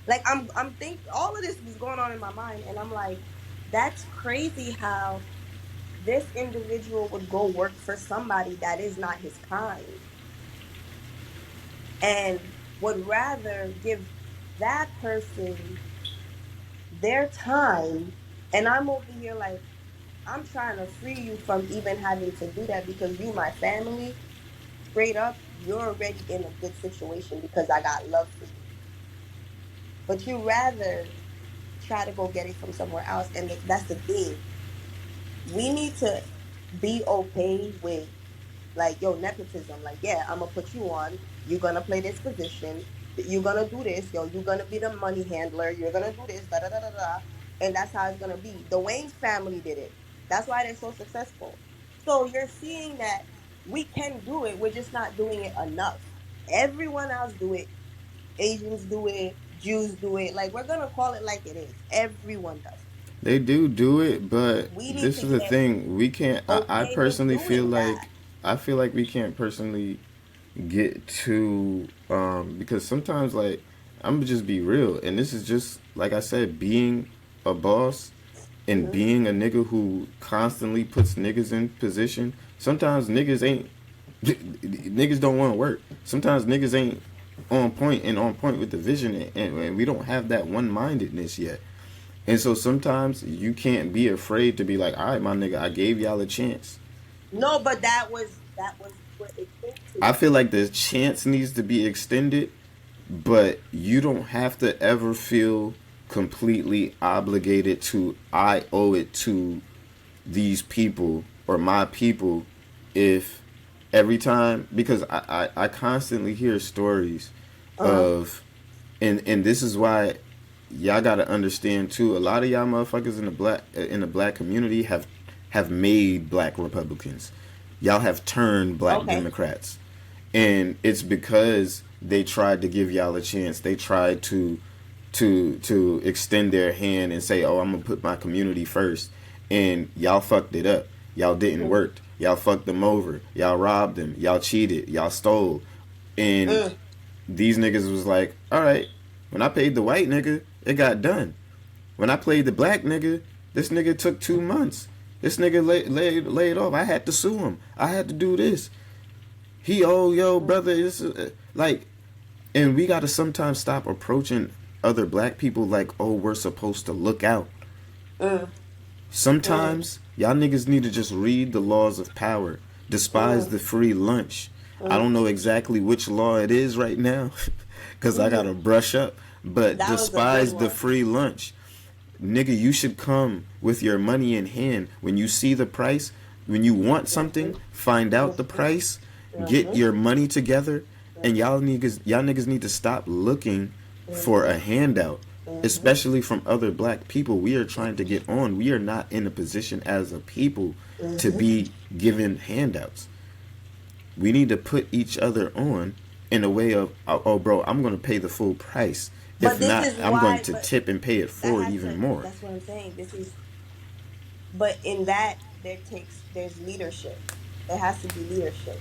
Like I'm think all of this was going on in my mind, and I'm like, that's crazy how this individual would go work for somebody that is not his kind and would rather give that person their time. And I'm over here like, I'm trying to free you from even having to do that because you my family. Straight up, you're already in a good situation because I got love for you. But you rather try to go get it from somewhere else. And that's the thing. We need to be okay with like, yo, nepotism. Like, yeah, I'm gonna put you on. You're gonna play this position. You're gonna do this, yo. You're gonna be the money handler. You're gonna do this, da da da da da, and that's how it's gonna be. The Wayne's family did it. That's why they're so successful. So you're seeing that we can do it. We're just not doing it enough. Everyone else do it. Asians do it. Jews do it. Like we're gonna call it like it is. Everyone does it. They do it, but We need this to is the get thing. We can't. I okay with personally feel doing that. like we can't personally get to because sometimes like I'm gonna just be real, and this is just like I said, being a boss and Hmm. being a nigga who constantly puts niggas in position. Sometimes niggas ain't niggas don't want to work. Sometimes niggas ain't on point with the vision, and we don't have that one mindedness yet. And so sometimes you can't be afraid to be like, all right, my nigga, I gave y'all a chance. No, but that was what it came to. I feel like the chance needs to be extended, but you don't have to ever feel completely obligated to, I owe it to these people or my people if every time, because I constantly hear stories Uh-huh. of, and this is why y'all gotta understand too. A lot of y'all motherfuckers in the black community have made black Republicans. Y'all have turned black Okay. Democrats, and it's because they tried to give y'all a chance. They tried to extend their hand and say, "Oh, I'm gonna put my community first," and y'all fucked it up. Y'all didn't Mm. work. Y'all fucked them over. Y'all robbed them. Y'all cheated. Y'all stole, and Mm. these niggas was like, all right, when I paid the white nigga, it got done. When I played the black nigga, this nigga took 2 months. This nigga laid off. I had to sue him. I had to do this. Yo, brother, it's like, and we gotta sometimes stop approaching other black people like, oh, we're supposed to look out. Mm. Mm. Sometimes y'all niggas need to just read the laws of power. Despise Mm. the free lunch. I Mm. don't know exactly which law it is right now because I gotta Mhm. brush up. But That was a good despise the one. free lunch. Nigga, you should come with your money in hand. When you see the price, when you want something, Mhm. find out the Mhm. price, get Mhm. your money together, and Mhm. y'all niggas need to stop looking for a Mhm. handout, Mhm. especially from other black people. We are trying to get on. We are not in a position as a people to Mhm. be given handouts. We need to put each other on in a way of, oh, bro, I'm going to pay the full price. If But this not, is I'm going why. to But tip and pay it that forward has even to. more. That's what I'm saying. This is. But in that, there's leadership. There has to be leadership,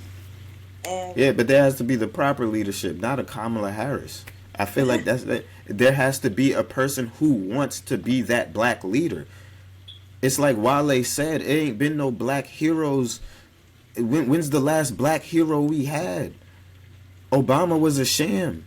and Yeah, but there has to be the proper leadership, not a Kamala Harris. I feel like that's that. There has to be a person who wants to be that black leader. It's like Wale said, it ain't been no black heroes. When's the last black hero we had? Obama was a sham.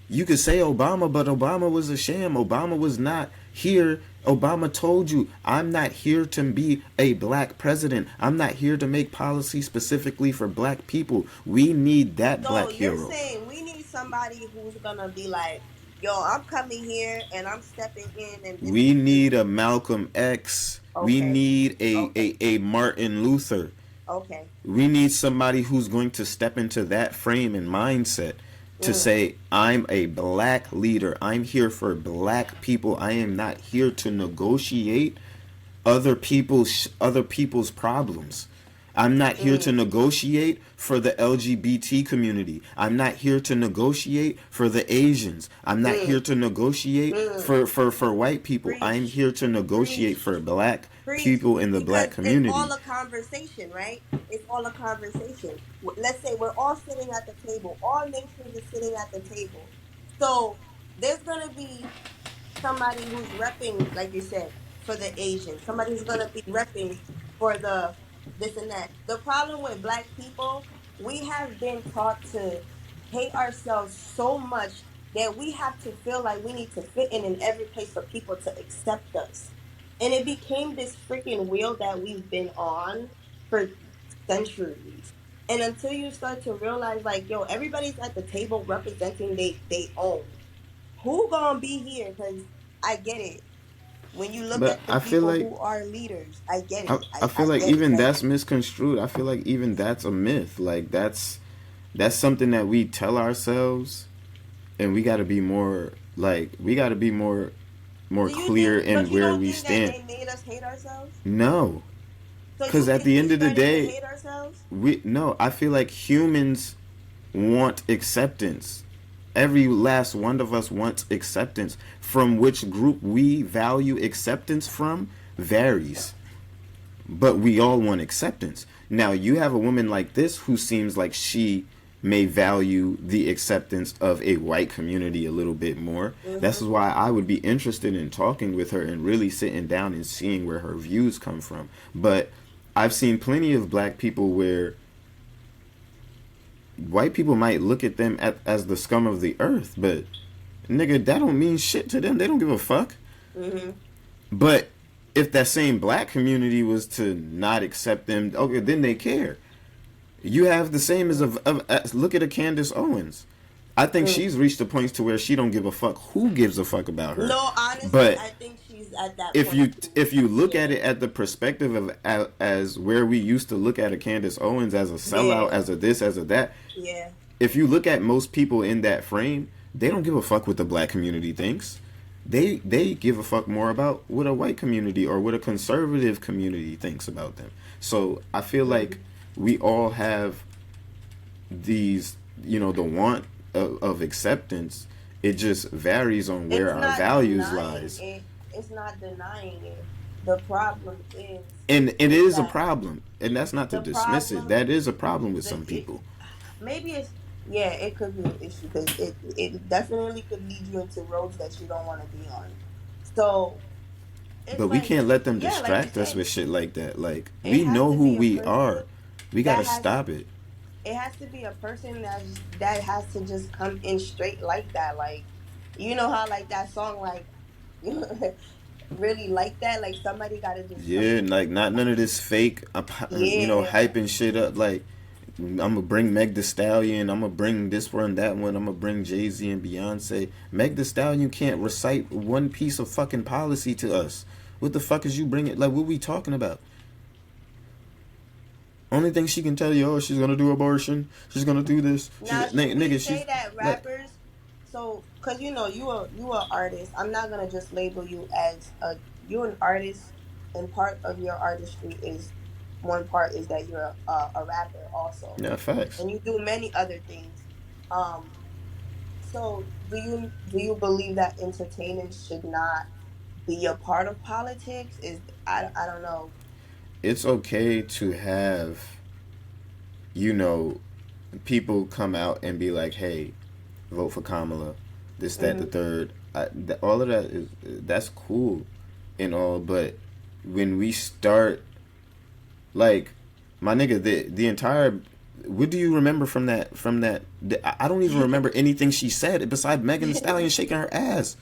You could say Obama, but Obama was a sham. Obama was not here. Obama told you, I'm not here to be a black president. I'm not here to make policy specifically for black people. We need that so black you're hero. saying we need somebody who's gonna be like, "Yo, I'm coming here and I'm stepping in, and this We is this." need a Malcolm X. We Okay, need okay, a Martin Luther. okay. We need somebody who's going to step into that frame and mindset to Mm. say, I'm a black leader. I'm here for black people. I am not here to negotiate other people's problems. I'm not here to Mm. negotiate for the LGBT community. I'm not here to negotiate for the Asians. I'm not here Mm. to negotiate Mm. for white people. I'm Preach, here to negotiate preach, for black preach. people in the Because black it's all community. a conversation, right? It's all a conversation. Let's say we're all sitting at the table. All nations are sitting at the table. So there's gonna be somebody who's repping, like you said, for the Asians. Somebody who's gonna be repping for the this and that. The problem with black people, we have been taught to hate ourselves so much that we have to feel like we need to fit in every place for people to accept us. And it became this freaking wheel that we've been on for centuries. And until you start to realize, like, yo, everybody's at the table representing they own, who gonna be here? Because I get it. When you look But at the people who are leaders, I get it. I I feel like get it. even Like, that's misconstrued. I feel like even that's a myth. Like that's something that we tell ourselves and we got to be more like more Do you clear think? But in you where don't we think that stand. they made us hate ourselves? No, So because you at think the we end of the started to day, hate ourselves? I feel like humans want acceptance. Every last one of us wants acceptance. From which group we value acceptance from varies, but we all want acceptance. Now, you have a woman like this who seems like she may value the acceptance of a white community a little bit more. This is why I would be interested in talking with her and really sitting down and seeing where her views come from. But I've seen plenty of black people where white people might look at them as the scum of the earth, but nigga, that don't mean shit to them. They don't give a fuck. But if that same black community was to not accept them, okay, then they care. You have the same as look at a Candace Owens. I think she's reached the point to where she don't give a fuck who gives a fuck about her. No, honestly, but I think she's at that if point. if you look at it at the perspective of as where we used to look at a Candace Owens as a sellout, as a this, as a that. Yeah. If you look at most people in that frame, they don't give a fuck what the black community thinks. They give a fuck more about what a white community or what a conservative community thinks about them. So I feel like we all have these, the want of acceptance. It just varies on where our values lies. It's not denying it. The problem is, and it is a problem, and that's not to dismiss it. That is a problem with some people. Maybe it could be an issue because it definitely could lead you into roads that you don't want to be on. So, but we can't let them distract us with shit like that. Like, we know who we are. We gotta stop it. It has to be a person that has to just come in straight like that. Like, you know how like that song, like, really like that. Like somebody gotta just like not none of this fake, hyping shit up. Like, I'm gonna bring Meg Thee Stallion. I'm gonna bring this one, that one. I'm gonna bring Jay-Z and Beyonce. Meg Thee Stallion can't recite one piece of fucking policy to us. What the fuck is you bringing? Like, what we talking about? Only thing she can tell you, she's gonna do abortion. She's gonna do this. Now, Nigga, say that rappers. So, cause you are an artist. I'm not gonna just label you as you're an artist, and part of your artistry is one part is that you're a rapper also. Yeah, facts. And you do many other things. So do you believe that entertainers should not be a part of politics? I don't know. It's okay to have, people come out and be like, hey, vote for Kamala, this, that, the third. All of that that's cool and all, but when we start, like, my nigga, the entire, what do you remember from that? I don't even remember anything she said besides Megan Thee Stallion shaking her ass.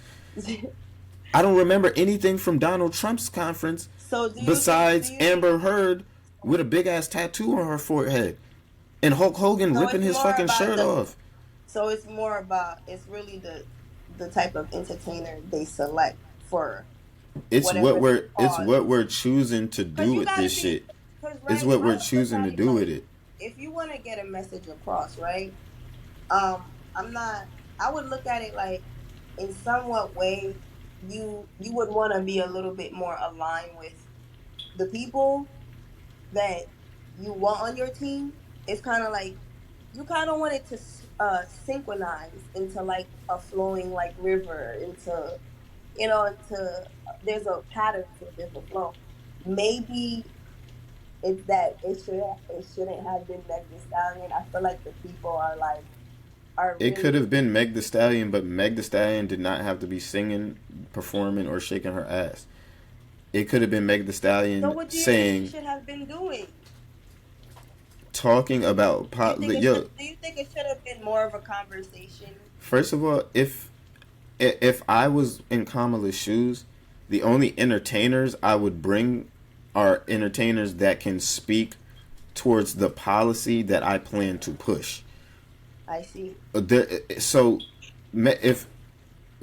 I don't remember anything from Donald Trump's conference besides Amber Heard with a big ass tattoo on her forehead and Hulk Hogan ripping his fucking shirt off. So it's really the type of entertainer they select for. It's what we're choosing to do with this shit. It's what we're choosing to do with it. If you want to get a message across, right? I would look at it like, in somewhat way, you would want to be a little bit more aligned with the people that you want on your team. It's kind of like you kind of want it to synchronize into like a flowing like river, into there's a pattern to it, there's a flow. Maybe it's that it shouldn't have been Meg Thee Stallion. I feel like the people are it could have been Meg Thee Stallion, but Meg Thee Stallion did not have to be singing, performing, or shaking her ass. It could have been Meg Thee Stallion saying, should have been doing? Talking about do you think it should have been more of a conversation? First of all, if I was in Kamala's shoes, the only entertainers I would bring are entertainers that can speak towards the policy that I plan to push. I see. So, if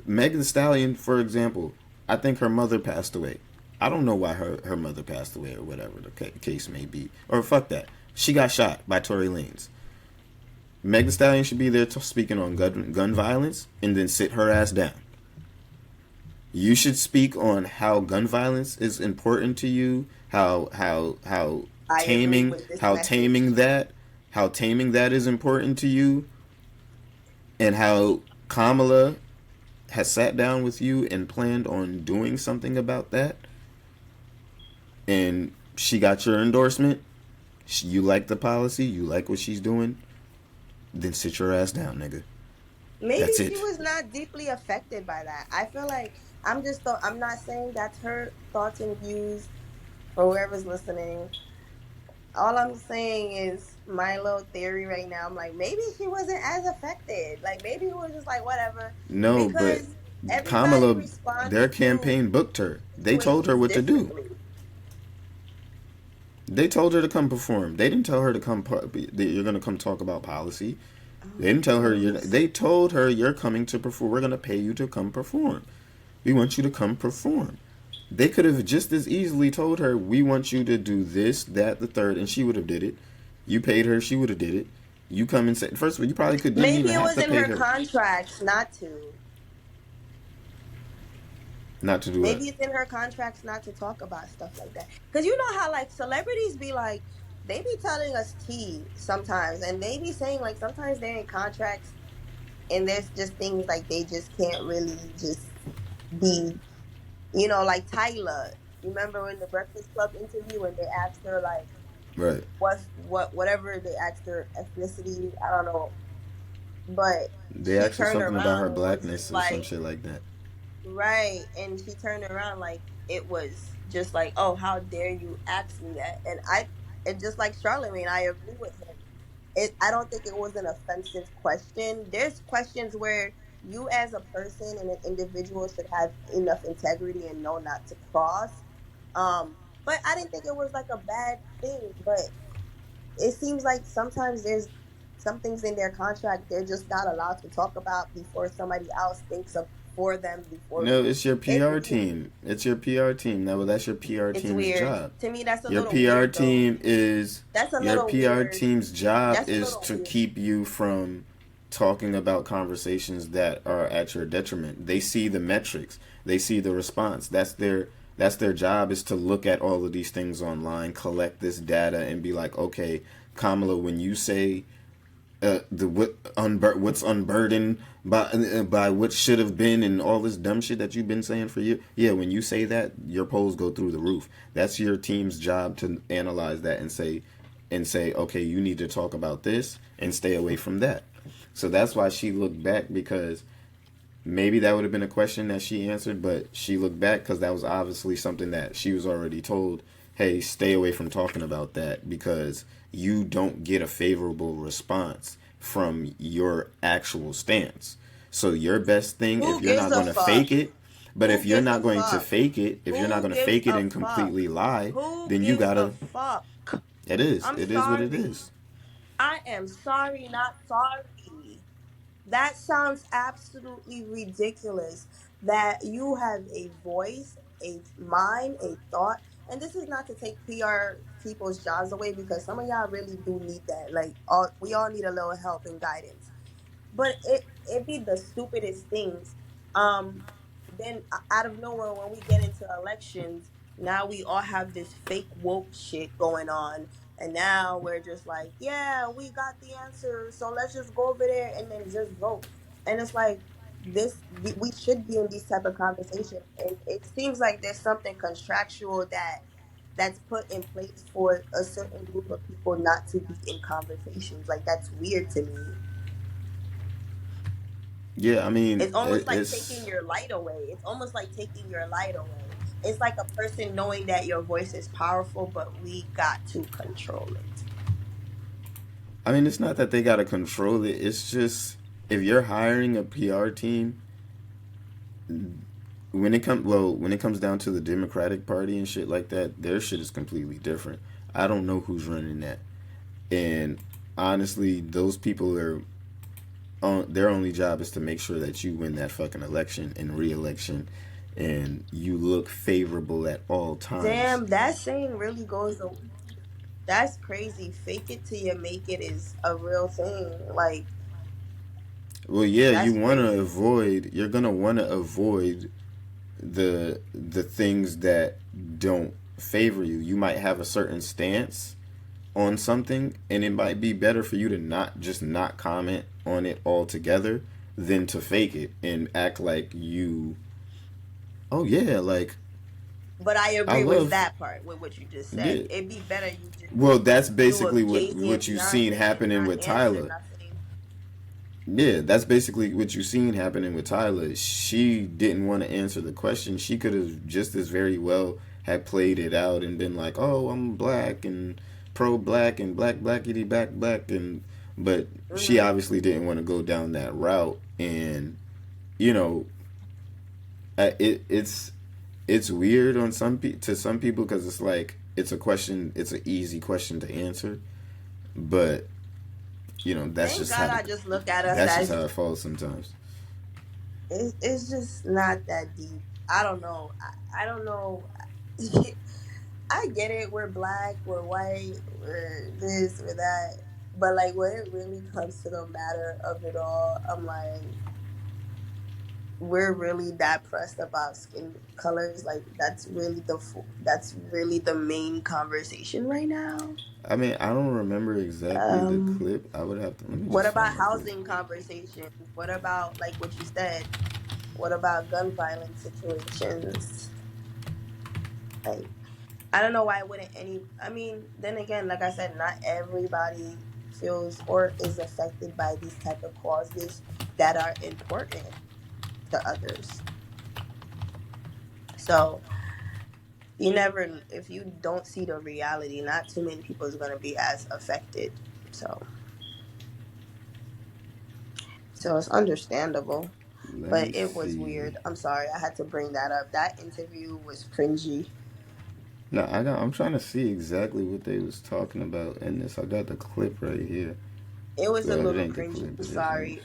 Meg Thee Stallion, for example, I think her mother passed away. I don't know why her mother passed away or whatever the case may be. Or fuck that. She got shot by Tory Lanez. Meg Thee Stallion should be there speaking on gun violence, and then sit her ass down. You should speak on how gun violence is important to you, how I agree with this message. taming that is important to you, and how Kamala has sat down with you and planned on doing something about that, and she got your endorsement. You like the policy, you like what she's doing, then sit your ass down, nigga. Maybe That's she it. was not deeply affected by that. I feel like I'm not saying that's her thoughts and views for whoever's listening. All I'm saying is my little theory right now. I'm like, maybe she wasn't as affected. Like maybe it was just like whatever. No, but Because everybody Kamala, responds their to campaign booked her. They told her situations what to do. differently. They told her to come perform. They didn't tell her to come. You're gonna come talk about policy. They didn't tell her. They told her you're coming to perform. We're gonna pay you to come perform. We want you to come perform. They could have just as easily told her, we want you to do this, that, the third, and she would have did it. You paid her, she would have did it. You come and say, first of all, you probably didn't Maybe even it have was to in pay her her. contracts not to. Not to do Maybe it. it's in her contracts not to talk about stuff like that. Because you know how like celebrities be like, they be telling us tea sometimes, and they be saying like sometimes they're in contracts, and there's just things like they just can't really just be, like Tyla. Remember in the Breakfast Club interview when they asked her like Right. whatever they asked her ethnicity, I don't know, but They she asked her turned something about around her and was blackness just or some like, shit like that. right, and she turned around like it was just like, oh, how dare you ask me that? And just like Charlemagne, I agree with him. I don't think it was an offensive question. There's questions where you as a person and an individual should have enough integrity and know not to cross. But I didn't think it was like a bad thing. But it seems like sometimes there's some things in their contract they're just not allowed to talk about before somebody else thinks of for them before No, it's your it PR team. It's your PR team. That's your PR it's team's weird. job. To me that's a Your little PR weird though. team is That's a your little PR weird. team's job That's a is little to weird. keep you from talking about conversations that are at your detriment. They see the metrics. They see the response. That's their job, is to look at all of these things online, collect this data, and be like, okay, Kamala, when you say what's unburdened by what should have been and all this dumb shit that you've been saying for years. Yeah, when you say that, your polls go through the roof. That's your team's job to analyze that and say, okay, you need to talk about this and stay away from that. So that's why she looked back, because maybe that would have been a question that she answered, but she looked back because that was obviously something that she was already told, hey, stay away from talking about that because you don't get a favorable response from your actual stance. So your best thing, Who if you're not gives a going to fuck? fake it, but Who if you're gives not a going to fuck? fake it, if you're not Who going to gives fake it a and fuck? completely lie, Who then you gives a gotta, fuck? it is. I'm It is what it sorry. is. I am sorry, not sorry. That sounds absolutely ridiculous. That you have a voice, a mind, a thought, and this is not to take PR people's jobs away because some of y'all really do need that. Like, we all need a little help and guidance. But it be the stupidest things. Um, then out of nowhere, when we get into elections, now we all have this fake woke shit going on, and now we're just like, yeah, we got the answer, so let's just go over there and then just vote. And it's like we should be in these type of conversations, and it seems like there's something contractual that's put in place for a certain group of people not to be in conversations. Like that's weird to me. Yeah, I mean, It's almost like taking it's. your light away. It's almost like taking your light away. It's like a person knowing that your voice is powerful, but we got to control it. I mean, it's not that they gotta control it. It's just, if you're hiring a PR team, when it comes down to the Democratic Party and shit like that, their shit is completely different. I don't know who's running that, and honestly, those people are on their only job is to make sure that you win that fucking election and re-election, and you look favorable at all times. Damn, that saying really goes. That's crazy. Fake it till you make it is a real thing. Like, Well, yeah, you that's want to crazy. avoid. You're gonna want to avoid the things that don't favor you. You might have a certain stance on something, and it might be better for you to not comment on it altogether than to fake it and act like you. Oh yeah, like But I I agree with love. that part with what you just said. Yeah. It'd be better you just Well, that's do a basically Jay-Z and what you've seen Beyonce and happening not with answer Tyler. nothing. Yeah, that's basically what you've seen happening with Tyler. She didn't want to answer the question. She could have just as very well had played it out and been like, "Oh, I'm black and pro black and black blackity black," and but she Hmm. obviously didn't want to go down that route. And you know, it's weird on to some people because it's like it's a question, it's an easy question to answer, but Thank God I just look at us that's just as how it falls sometimes. it's just not that deep. I don't know. I don't know. I get it. We're black. We're white. We're this. We're that. But like when it really comes to the matter of it all, I'm like, we're really that pressed about skin colors. Like that's really the main conversation right now. I mean, I don't remember exactly the Um, clip. I would have to let me what just about find the clip. housing conversations? What about like what you said? What about gun violence situations? Like I don't know why wouldn't any. I mean, then again, like I said, not everybody feels or is affected by these type of causes that are important to others. So you never, if you don't see the reality, not too many people is gonna be as affected. So, so it's understandable, Let me but it was see. weird. I'm sorry, I had to bring that up. That interview was cringy. No, I'm trying to see exactly what they was talking about in this. I got the clip right here. It was a Well, it little ain't the cringy. clip. I'm It isn't. sorry.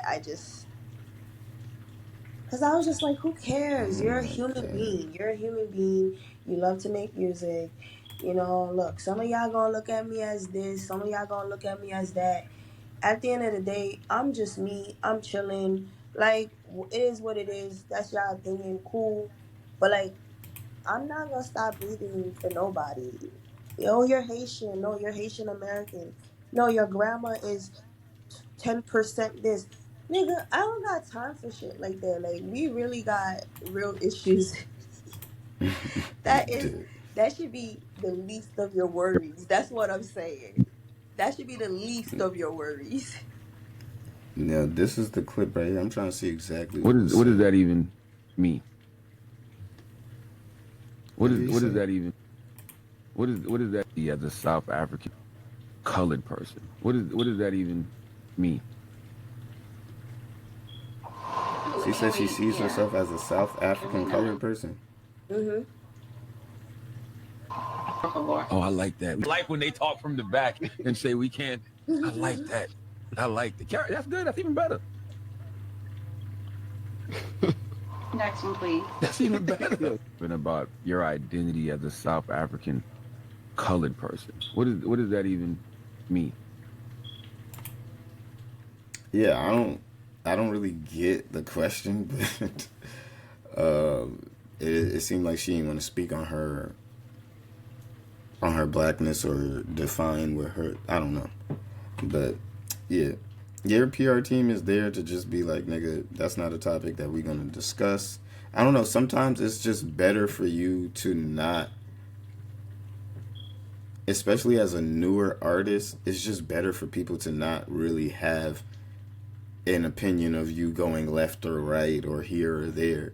I just because I was just like, who Oh cares? You're a my human god. being. You're a human being. You love to make music. You know, look, some of y'all gonna look at me as this. Some of y'all gonna look at me as that. At the end of the day, I'm just me. I'm chilling. Like, it is what it is. That's y'all opinion. Cool. But, like, I'm not gonna stop breathing for nobody. Oh, you're Haitian. No, you're Haitian American. No, your grandma is 10% this. Nigga, I don't got time for shit like that. Like we really got real issues. that is Dude. that should be the least of your worries. That's what I'm saying. That should be the least of your worries. Now this is the clip right here. I'm trying to see exactly What what is was what does said. that even mean? What did he What say? is that even? What is that as a South African colored person? What does that even mean? She said she sees Yeah. herself as a South African colored person. Mhm. Oh, I like that. I like when they talk from the back and say we can't. I like that. I like that. That's good. That's even better. Next one, please. That's even better. And about your identity as a South African colored person. What does that even mean? Yeah, I don't really get the question, but it seemed like she didn't want to speak on her blackness or define what her, I don't know. But yeah, your PR team is there to just be like, nigga, that's not a topic that we're gonna discuss. I don't know. Sometimes it's just better for you to not, especially as a newer artist. It's just better for people to not really have an opinion of you going left or right or here or there.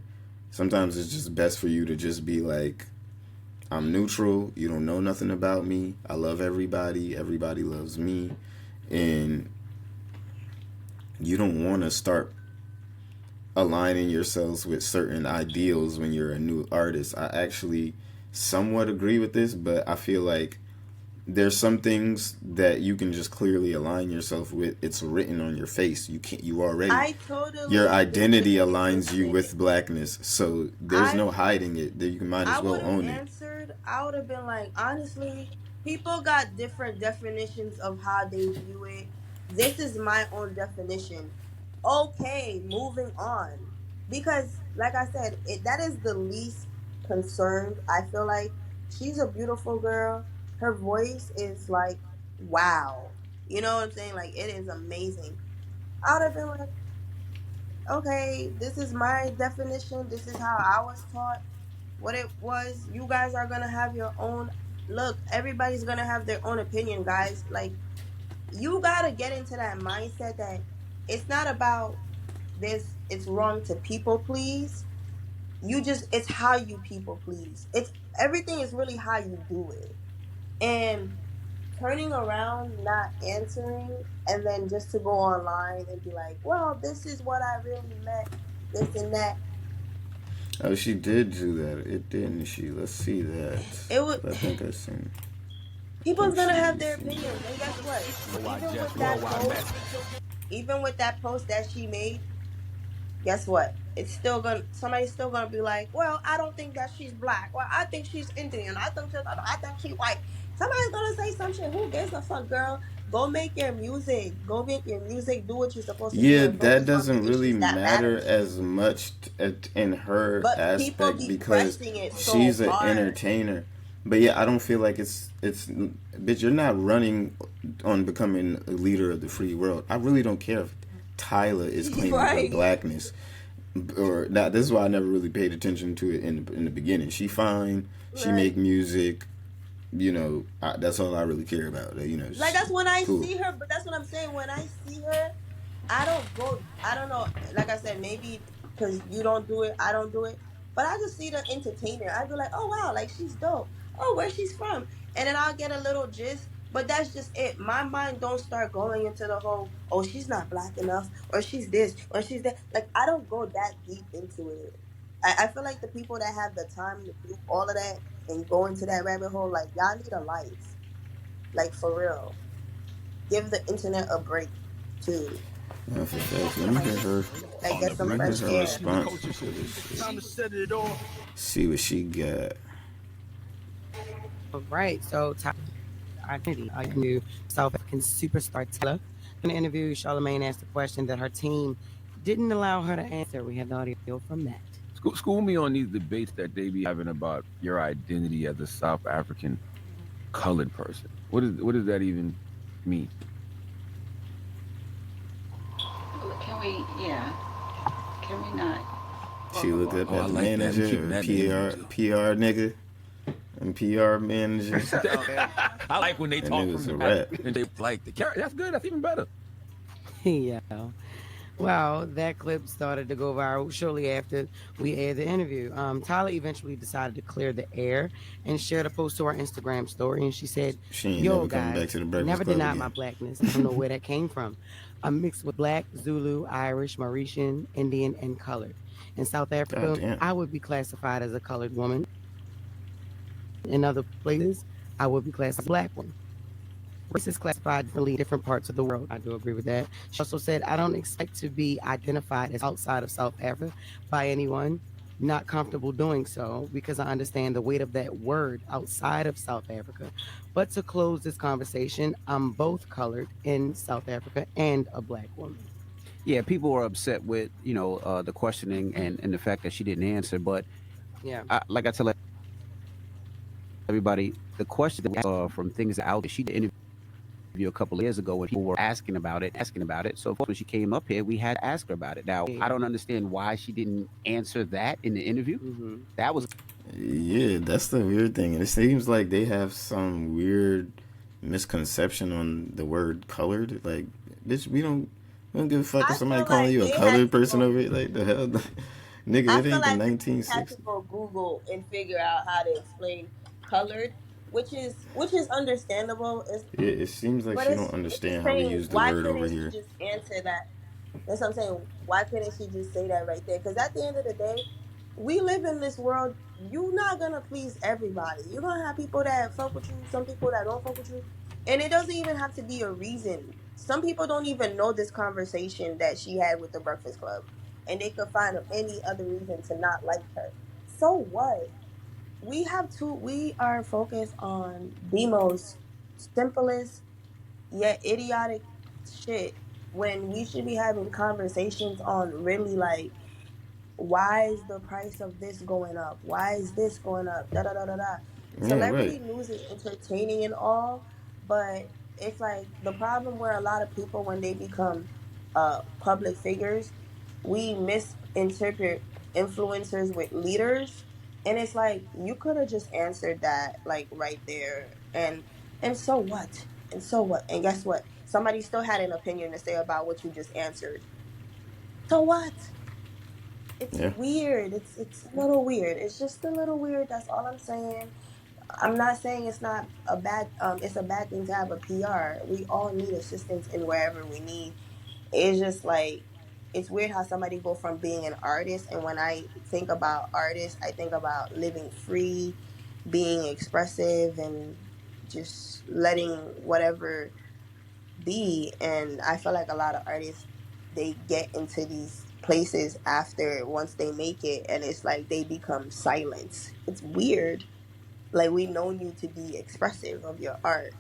Sometimes it's just best for you to just be like, I'm neutral. You don't know nothing about me. I love everybody. Everybody loves me. And you don't want to start aligning yourselves with certain ideals when you're a new artist. I actually somewhat agree with this, but I feel like there's some things that you can just clearly align yourself with. It's written on your face. You can't, you already, I your totally identity disagree with aligns you it. with blackness. So there's I no hiding it. You might I as well would have own it. answered. I would have been like, honestly, people got different definitions of how they view it. This is my own definition. Okay, moving on. Because, like I said, that is the least concerned. I feel like she's a beautiful girl. Her voice is like, wow. You know what I'm saying? Like, it is amazing. I would have been like, okay, this is my definition. This is how I was taught what it was. You guys are gonna have your own look. Everybody's gonna have their own opinion, guys. Like, you gotta get into that mindset that it's not about this. It's wrong to people please. It's how you people please. It's everything is really how you do it. And turning around, not answering, and then just to go online and be like, well, this is what I really meant, this and that. Oh, she did do that. It didn't she? Let's see that. It would. I think I seen. People's gonna have their opinions, and guess what? Even with that post that she made, guess what? It's still gonna somebody's still gonna be like, well, I don't think that she's black. Well, I think she's Indian. I think she's white. Somebody's gonna say some shit. Who gives a fuck, girl? Go make your music. Go make your music. Do what you're supposed to do Yeah, and that focus on doesn't the really issues that matter matters. as much in her But people aspect be because pressing it so she's an hard. entertainer. But yeah, I don't feel like it's bitch. You're not running on becoming a leader of the free world. I really don't care if Tyler is claiming her Right. blackness or not. This is why I never really paid attention to it in the beginning. She fine. She Right. make music. You know, that's all I really care about. You know, Like, that's when I cool. see her, but that's what I'm saying. When I see her, I don't know. Like I said, maybe because you don't do it, I don't do it. But I just see the entertainer. I be like, oh wow, like she's dope. Oh, where she's from, and then I'll get a little gist. But that's just it. My mind don't start going into the whole, oh, she's not black enough, or she's this, or she's that. Like, I don't go that deep into it. I feel like the people that have the time to do all of that and go into that rabbit hole, like, y'all need a life. Like, for real. Give the internet a break, too. For facts. Let me get her. Like, get some Let me fresh get her air. response to this. Time to set it off. See what she got. All right, so identity. I knew South African superstar Taylor. In the interview, Charlamagne asked a question that her team didn't allow her to answer. We have the audio from that. School me on these debates that they be having about your identity as a South African colored person. What does that even mean? Can we, yeah. Can we not? She looked up Oh, I at the like that. manager, Keep that PR nigga, and PR manager. I like when they That talk nigga's from a the rap. back and they like the character. That's good. That's even better. Yeah. Well, that clip started to go viral shortly after we aired the interview. Tyler eventually decided to clear the air and shared a post to our Instagram story. And she said, She ain't yo, never coming guys, back to the Breakfast never Club denied again. my blackness. I don't know where that came from. I'm mixed with black, Zulu, Irish, Mauritian, Indian, and colored. In South Africa, Goddamn. I would be classified as a colored woman. In other places, I would be classified as a black woman. Race is classified differently in different parts of the world. I do agree with that. She also said, I don't expect to be identified as outside of South Africa by anyone. Not comfortable doing so because I understand the weight of that word outside of South Africa. But to close this conversation, I'm both colored in South Africa and a black woman. Yeah, people were upset with, the questioning and the fact that she didn't answer. But yeah, like I tell everybody, the question from things out there, she did interview a couple of years ago when people were asking about it. So of course, when she came up here, we had to ask her about it. Now, I don't understand why she didn't answer that in the interview. Mm-hmm. That was... Yeah, that's the weird thing. It seems like they have some weird misconception on the word colored. Like, bitch, we don't give a fuck if somebody calling you a colored person over it. Like, the hell? Nigga, I it feel ain't like the had 1960s. to go Google and figure out how to explain colored, which is understandable. Yeah, it seems like But she it's don't understand how saying, we use the why word over couldn't she here. just answer that? That's what I'm saying. Why couldn't she just say that right there? Because at the end of the day, we live in this world. You're not gonna please everybody. You're gonna have people that fuck with you, some people that don't fuck with you, and it doesn't even have to be a reason. Some people don't even know this conversation that she had with the Breakfast Club, and they could find any other reason to not like her. So what? we are focused on the most simplest yet idiotic shit when we should be having conversations on really like why is the price of this going up? Why is this going up? Da da da da da. Yeah, right. Celebrity news is entertaining and all, but it's like the problem where a lot of people when they become public figures, we misinterpret influencers with leaders, and it's like you could have just answered that like right there, and so what? And so what? And guess what? Somebody still had an opinion to say about what you just answered. So what? It's Yeah. weird. It's a little weird. It's just a little weird. That's all I'm saying. I'm not saying it's not a bad it's a bad thing to have a PR. We all need assistance in wherever we need. It's just like it's weird how somebody go from being an artist, and when I think about artists, I think about living free, being expressive and just letting whatever be. And I feel like a lot of artists, they get into these places after once they make it, and it's like they become silent. It's weird. Like we known you to be expressive of your art,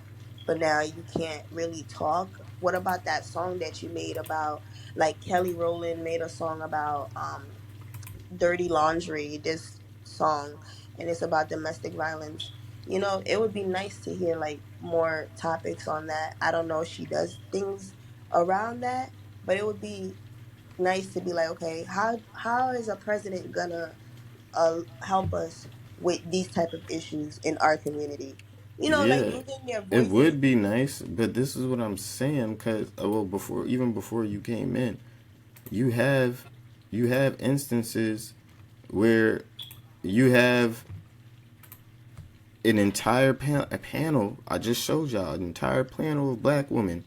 but now you can't really talk. What about that song that you made about, like Kelly Rowland made a song about dirty laundry, this song, and it's about domestic violence. You know, it would be nice to hear like more topics on that. I don't know if she does things around that, but it would be nice to be like, okay, how is a president gonna help us with these type of issues in our community? You know, like Yeah, using their it voices. would be nice, but this is what I'm saying. Cause well, before you came in, you have you have instances where you have an entire a panel. I just showed y'all an entire panel of black women.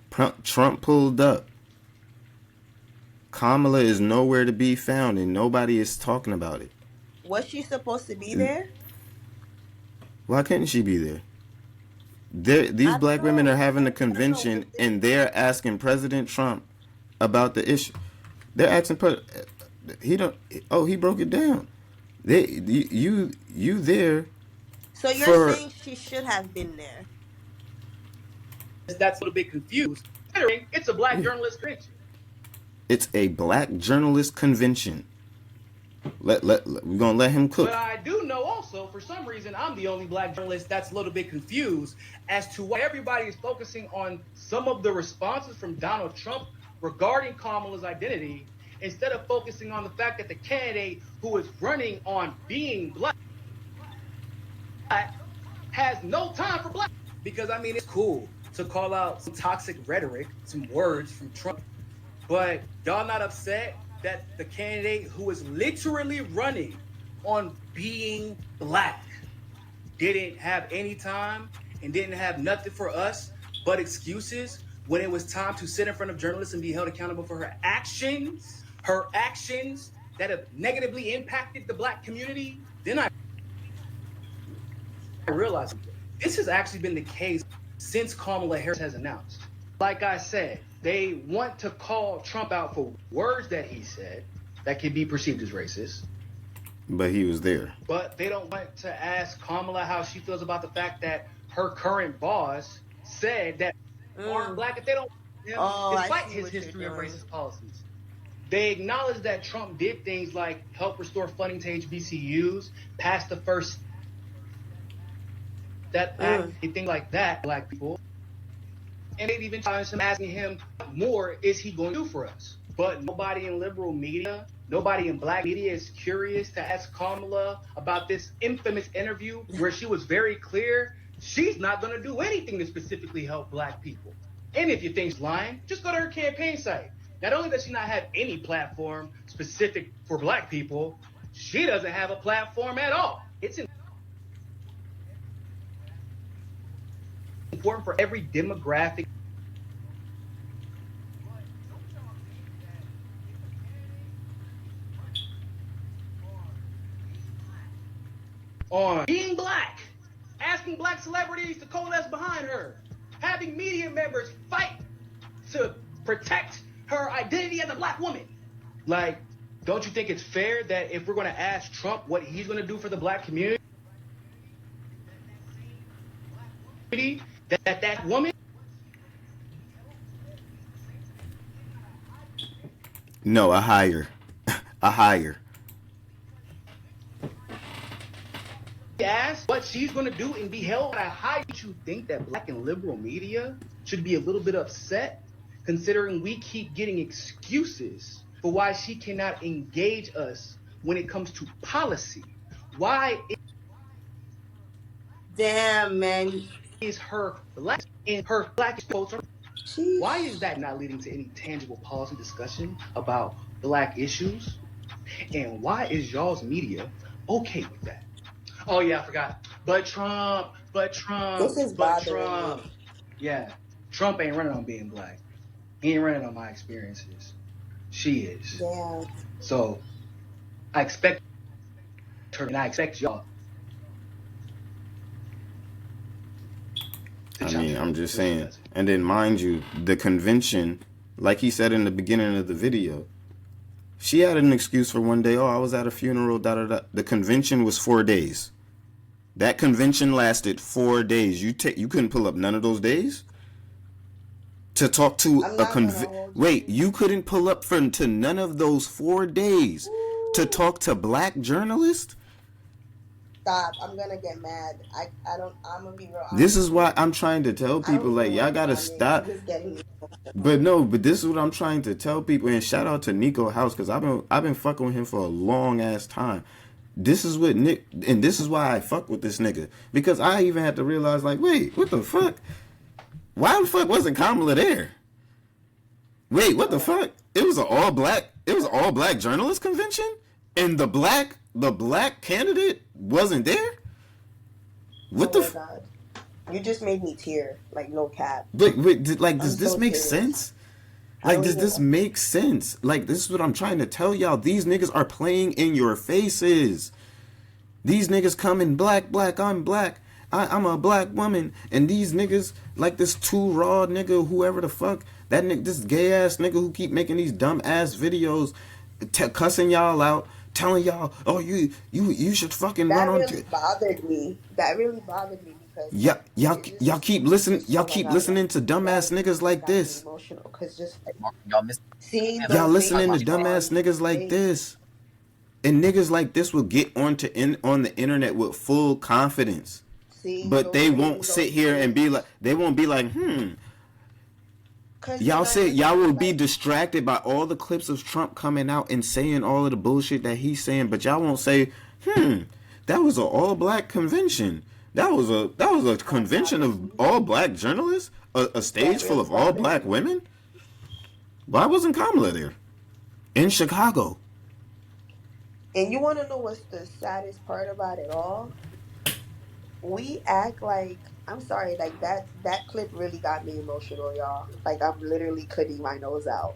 Trump pulled up. Kamala is nowhere to be found, and nobody is talking about it. Was she supposed to be there? Why couldn't she be there? These I don't black women are know. having a I don't know convention, what this. and they're asking President Trump about the issue. They're asking he don't. Oh, he broke it down. You there So you're for? saying she should have been there? That's a little bit confused. Considering it's a black journalist convention. It's a black journalist convention. We're gonna let him cook. But I do know also, for some reason, I'm the only black journalist that's a little bit confused as to why everybody is focusing on some of the responses from Donald Trump regarding Kamala's identity, instead of focusing on the fact that the candidate who is running on being black has no time for black. Because I mean, it's cool to call out some toxic rhetoric, some words from Trump, but y'all not upset that the candidate who is literally running on being black didn't have any time and didn't have nothing for us but excuses when it was time to sit in front of journalists and be held accountable for her actions that have negatively impacted the black community? Then I realized this has actually been the case since Kamala Harris has announced. Like I said, they want to call Trump out for words that he said that can be perceived as racist. But he was there. But they don't want to ask Kamala how she feels about the fact that her current boss said that aren't black if they don't despite his history of racist policies. They acknowledge that Trump did things like help restore funding to HBCUs, pass the first that act, things like that, black people. And they've even challenged him, asking him, what more is he going to do for us? But nobody in liberal media, nobody in black media is curious to ask Kamala about this infamous interview where she was very clear she's not going to do anything to specifically help black people. And if you think she's lying, just go to her campaign site. Not only does she not have any platform specific for black people, she doesn't have a platform at all. It's important for every demographic. On being black, asking black celebrities to coalesce behind her, having media members fight to protect her identity as a black woman. Like, don't you think it's fair that if we're going to ask Trump what he's going to do for the black community, that woman. No, a higher. A higher. Ask what she's going to do and be held at a high. You think that black and liberal media should be a little bit upset, considering we keep getting excuses for why she cannot engage us when it comes to policy? Why Damn, man. is her black and her black votes? Why is that not leading to any tangible policy discussion about black issues? And why is y'all's media okay with that? Oh yeah, I forgot. But Trump. This is But bothering Trump. me. Yeah, Trump ain't running on being black. He ain't running on my experiences. She is. Yeah. So I expect her, and I expect y'all. I mean, I'm just saying. And then, mind you, the convention, like he said in the beginning of the video, she had an excuse for one day. Oh, I was at a funeral, da-da-da. The convention was 4 days. That convention lasted 4 days. You couldn't pull up none of those days to talk to Wait, you couldn't pull up to none of those 4 days to talk to black journalists? Stop. I'm gonna get mad. I'm gonna be real honest. This is why I'm trying to tell people, like, y'all gotta stop. But this is what I'm trying to tell people. And shout out to Nico House, because I've been fucking with him for a long ass time. This is what Nick, and this is why I fuck with this nigga, because I even had to realize, like, wait, what the fuck? Why the fuck wasn't Kamala there? Wait, what the fuck? It was an all black journalist convention, and the black candidate wasn't there. What the? God. You just made me tear, like no cap. Wait, does this make sense? Like, does this make sense? Like, this is what I'm trying to tell y'all. These niggas are playing in your faces. These niggas come in black, I'm black. I'm a black woman. And these niggas, like this Too Raw nigga, whoever the fuck, that nigga, this gay ass nigga who keep making these dumb ass videos, cussing y'all out, telling y'all, oh, you should fucking run on. That really bothered me. Yeah, y'all keep listening to dumbass niggas like this. Y'all listening to dumbass niggas like this, and niggas like this will get on the internet with full confidence, but they won't sit here and be like, Y'all will be distracted by all the clips of Trump coming out and saying all of the bullshit that he's saying, but y'all won't say, that was an all black convention. That was a convention of all black journalists? A stage full of all black women? Why wasn't Kamala there? In Chicago. And you want to know what's the saddest part about it all? We act like, I'm sorry, like that clip really got me emotional, y'all. Like, I'm literally cutting my nose out.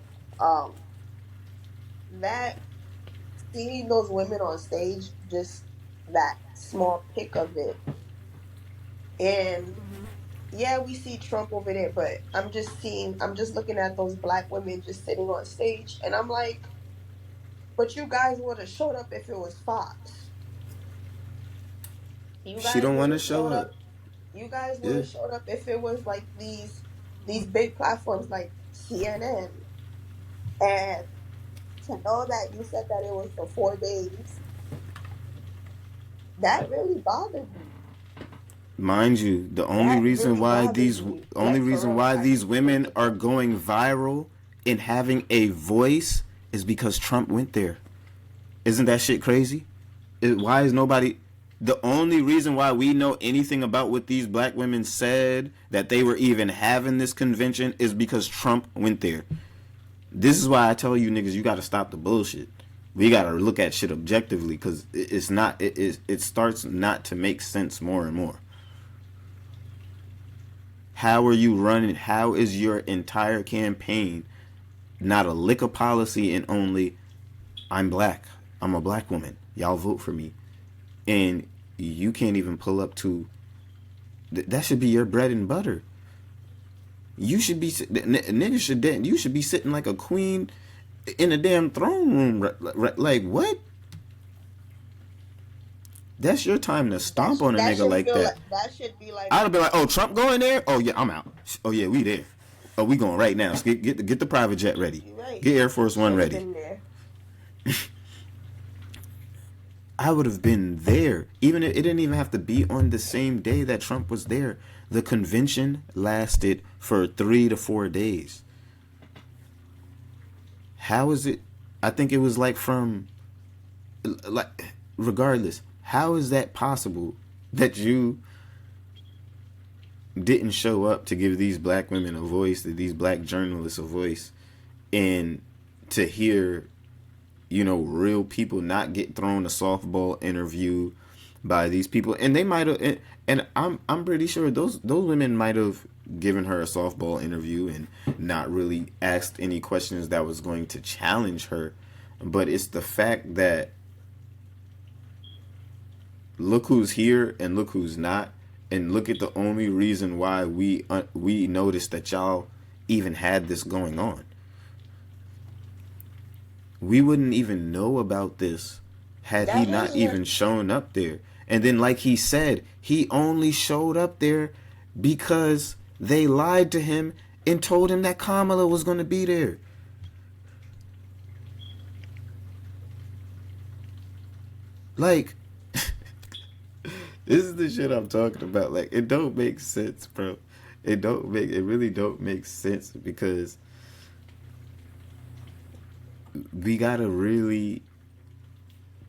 That, seeing those women on stage, just that small pic of it. And yeah, we see Trump over there, but I'm just looking at those black women just sitting on stage, and I'm like, but you guys would have showed up if it was Fox. She don't want to show up. You guys would have showed up if it was like these big platforms like CNN. And to know that you said that it was for 4 days, that really bothered me. Mind you, the only reason why these women are going viral and having a voice is because Trump went there. Isn't that shit crazy? Why is nobody? The only reason why we know anything about what these black women said, that they were even having this convention, is because Trump went there. This is why I tell you niggas, you got to stop the bullshit. We got to look at shit objectively, because it starts not to make sense more and more. How are you running? How is your entire campaign not a lick of policy and only, I'm black, I'm a black woman, y'all vote for me, and you can't even pull up to that should be your bread and butter. You should be you should be sitting like a queen in a damn throne room. Like, what? That's your time to stomp on a That nigga should like feel that. like that should be like I'd be like, oh, Trump going there? Oh yeah, I'm out. Oh yeah, we there. Oh, we going right now. So get the private jet ready. you're right. Get Air Force One Should have ready. been there. I would have been there. Even if it didn't even have to be on the same day that Trump was there. The convention lasted for 3 to 4 days. How is it? I think it was like regardless, how is that possible that you didn't show up to give these black women a voice, to these black journalists a voice, and to hear, real people not get thrown a softball interview by these people? And they might have, and I'm pretty sure those women might have given her a softball interview and not really asked any questions that was going to challenge her. But it's the fact that look who's here and look who's not, and look at the only reason why we noticed that y'all even had this going on. We wouldn't even know about this had he not even shown up there. And then, like he said, he only showed up there because they lied to him and told him that Kamala was going to be there. Like, this is the shit I'm talking about. Like, it don't make sense, bro. It really don't make sense, because we gotta really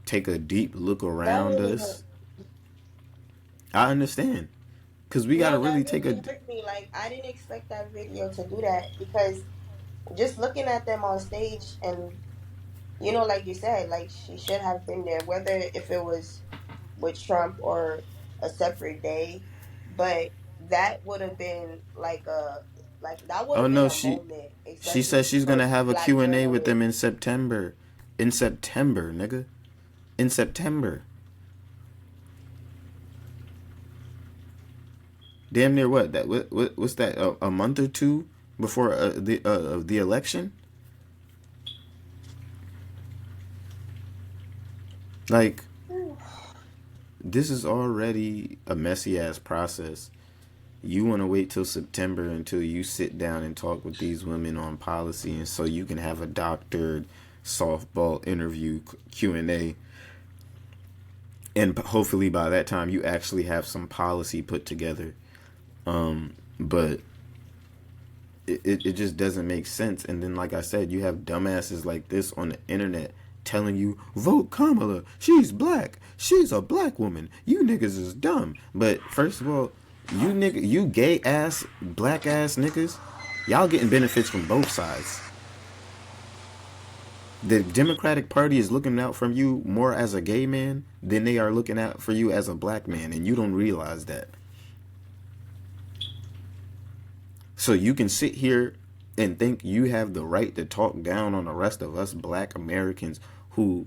take a deep look around us. I understand, because we gotta really take a. Like, I didn't expect that video to do that, because just looking at them on stage, and like you said, like, she should have been there, whether if it was with Trump or a separate day, but that would have been that would have Oh been no, a she moment, she said she's gonna have a Black Q&A with journalists. them in September. In September, nigga. In September. Damn near what? What's that? A month or two before the election? Like, this is already a messy ass process. You want to wait till September until you sit down and talk with these women on policy, and so you can have a doctored softball interview Q&A, and hopefully by that time you actually have some policy put together. But it just doesn't make sense. And then, like I said, you have dumbasses like this on the internet telling you, vote Kamala, she's black, she's a black woman, you niggas is dumb. But first of all, you gay ass, black ass niggas, y'all getting benefits from both sides. The Democratic Party is looking out for you more as a gay man than they are looking out for you as a black man, and you don't realize that. So you can sit here and think you have the right to talk down on the rest of us black Americans who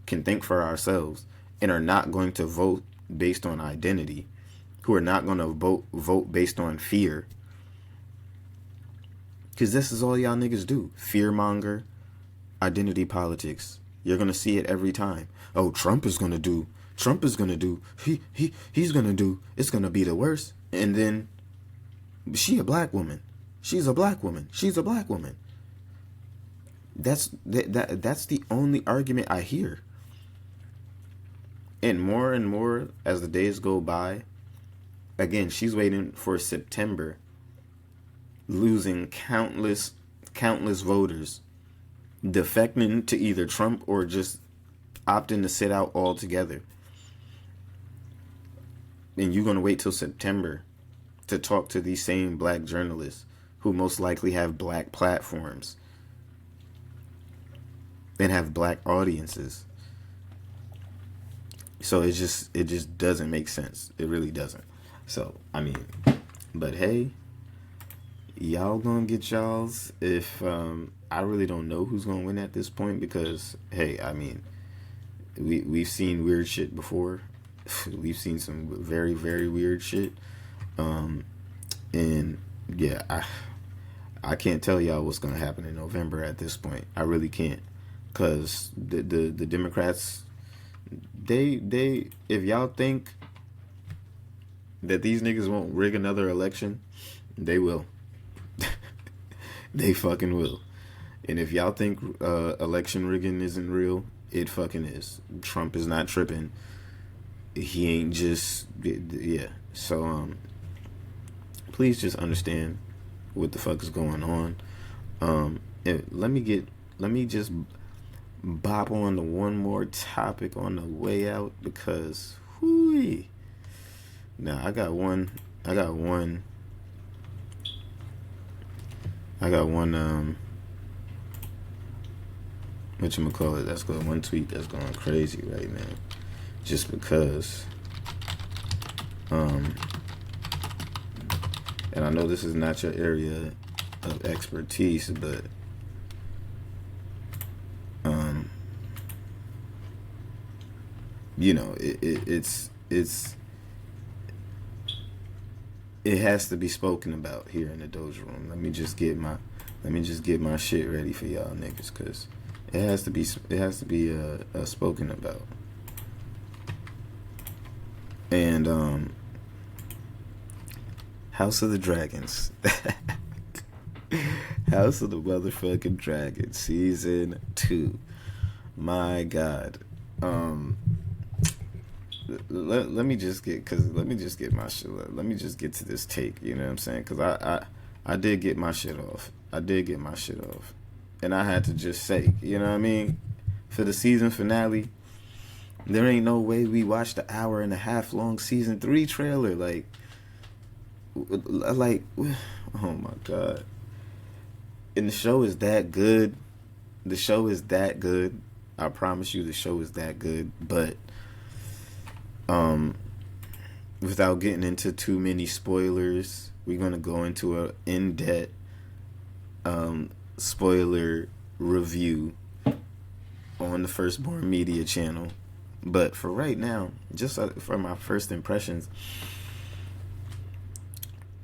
can think for ourselves and are not going to vote based on identity, who are not going to vote based on fear. Because this is all y'all niggas do. Fearmonger, identity politics. You're going to see it every time. Oh, Trump is going to do. He's going to do. It's going to be the worst. And then, she a black woman. She's a black woman. She's a black woman. That's the only argument I hear. And more as the days go by, again, she's waiting for September, losing countless voters, defecting to either Trump or just opting to sit out altogether. And you're going to wait till September to talk to these same black journalists who most likely have black platforms and have black audiences. So it just doesn't make sense. It really doesn't. So, I mean, but hey, y'all gonna get y'all's. If I really don't know who's gonna win at this point, because hey, I mean, we've seen weird shit before. We've seen some very, very weird shit. And yeah, I can't tell y'all what's gonna happen in November at this point. I really can't, because the Democrats, if y'all think that these niggas won't rig another election, they will. They fucking will. And if y'all think election rigging isn't real, it fucking is. Trump is not tripping. He ain't just, yeah. So please just understand what the fuck is going on. Let me just bop on to one more topic on the way out, because whoo. Now I got one whatchamacallit, that's going one tweet that's going crazy right now. Just because and I know this is not your area of expertise, but you know, it has to be spoken about here in the Doja room. Let me just get my shit ready for y'all niggas, cause it has to be spoken about. And House of the Dragons. House of the motherfucking Dragon, season 2. My God. Let me just get my shit. Let me just get to this take. You know what I'm saying? Because I did get my shit off. And I had to just say, you know what I mean? For the season finale, there ain't no way we watched the hour and a half long season 3 trailer. Like, oh my God. And the show is that good. I promise you, the show is that good. But without getting into too many spoilers, we're gonna go into a in-depth spoiler review on the Firstborn Media channel. But for right now, just for my first impressions,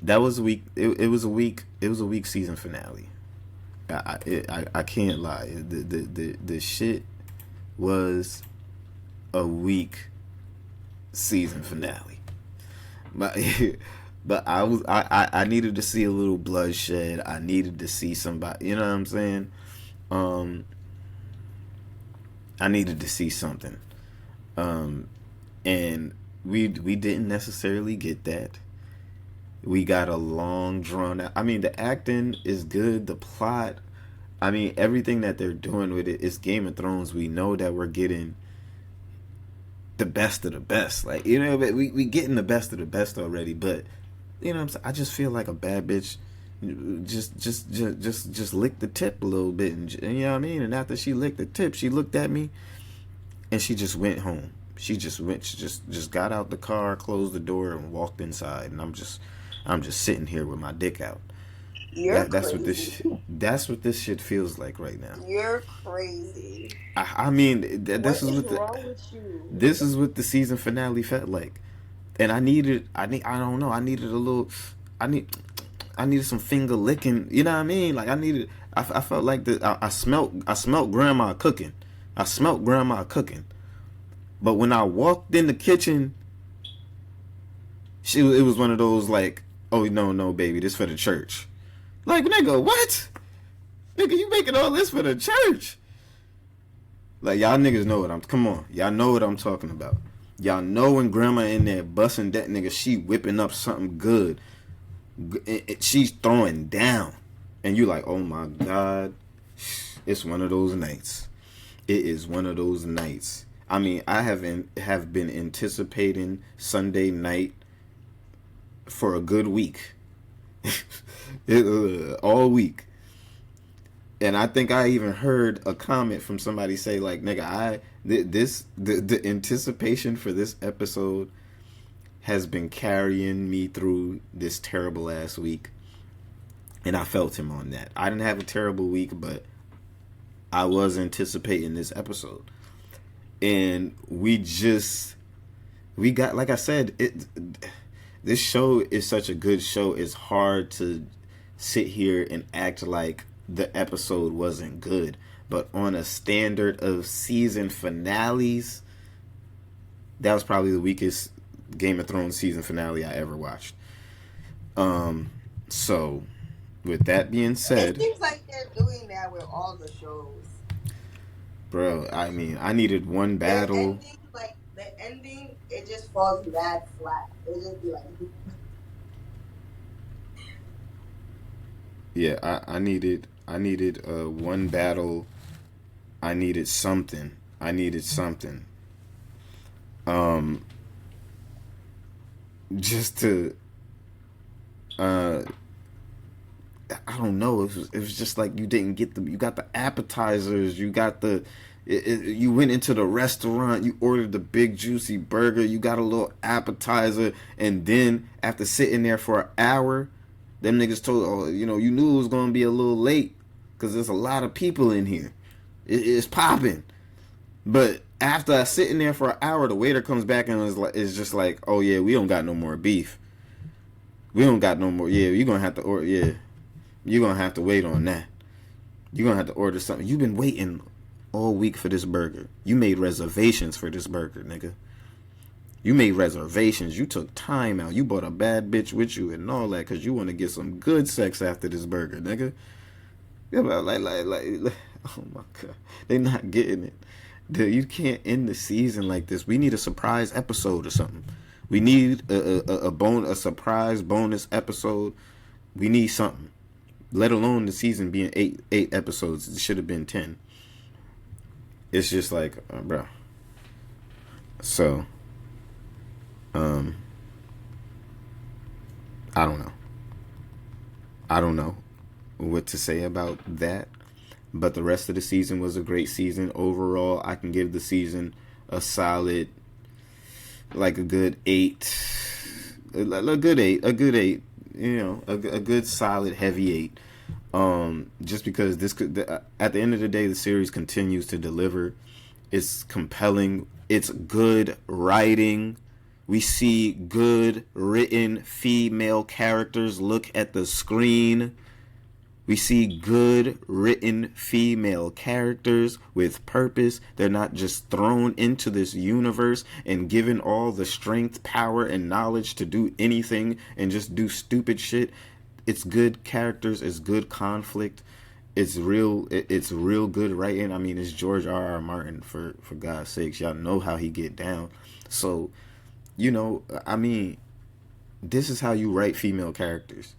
that was a weak. It was a weak season finale. I can't lie. The shit was a weak season finale. But I needed to see a little bloodshed. I needed to see somebody, you know what I'm saying? I needed to see something. And we didn't necessarily get that. We got a long drawn out. I mean, the acting is good, the plot, I mean, everything that they're doing with it is Game of Thrones. We know that we're getting the best of the best. Like, you know, we getting the best of the best already, but you know what I'm saying? I just feel like a bad bitch just licked the tip a little bit, and you know what I mean? And after she licked the tip, she looked at me and she just went home. She just got out the car, closed the door, and walked inside, and I'm just sitting here with my dick out. That's what this shit feels like right now. You're crazy. I mean, this is what the season finale felt like, and I needed some finger licking. You know what I mean? Like I felt like I smelt grandma cooking. But when I walked in the kitchen, it was one of those like, oh no, baby, this for the church. Like, nigga, what? Nigga, you making all this for the church? Like, y'all niggas know y'all know what I'm talking about. Y'all know when grandma in there busting that nigga, she whipping up something good. She's throwing down. And you like, oh my God, it's one of those nights. It is one of those nights. I mean, I have been anticipating Sunday night for a good week. All week. And I think I even heard a comment from somebody say, like, nigga, the anticipation for this episode has been carrying me through this terrible ass week. And I felt him on that. I didn't have a terrible week, but I was anticipating this episode. And we got, like I said, this show is such a good show. It's hard to sit here and act like the episode wasn't good. But on a standard of season finales, That was probably the weakest Game of Thrones season finale I ever watched. So with that being It said, seems like they're doing that with all the shows. bro, I mean, I needed one Their battle. ending, like the ending, it just falls mad flat. It just be like, Yeah, I needed one battle. I needed something. I needed something. Just to I don't know. It was just like you didn't get you got the appetizers. You got you went into the restaurant. You ordered the big juicy burger. You got a little appetizer, and then after sitting there for an hour, them niggas told, oh, you know, you knew it was gonna be a little late because there's a lot of people in here. It's popping. But after sitting there for an hour, the waiter comes back and is just like, oh yeah, we don't got no more beef. We don't got no more. Yeah, you're gonna have to order. Yeah, you're gonna have to wait on that. You're gonna have to order something. You've been waiting all week for this burger. You made reservations for this burger, nigga. You made reservations. You took time out. You brought a bad bitch with you and all that because you want to get some good sex after this burger, nigga. Yeah, but like, oh my god, they not getting it. Dude, you can't end the season like this. We need a surprise episode or something. We need a surprise bonus episode. We need something. Let alone the season being eight episodes. It should have been 10. It's just like, bro. So, I don't know. I don't know what to say about that. But the rest of the season was a great season. Overall, I can give the season a solid, like a good 8. A good 8. You know, a good solid heavy 8. Just because this could, at the end of the day, the series continues to deliver. It's compelling. It's good writing. We see good written female characters look at the screen. We see good written female characters with purpose. They're not just thrown into this universe and given all the strength, power, and knowledge to do anything and just do stupid shit. It's good characters. It's good conflict. It's real good writing. I mean, it's George R.R. Martin, for God's sakes. Y'all know how he get down. So, you know, I mean, this is how you write female characters.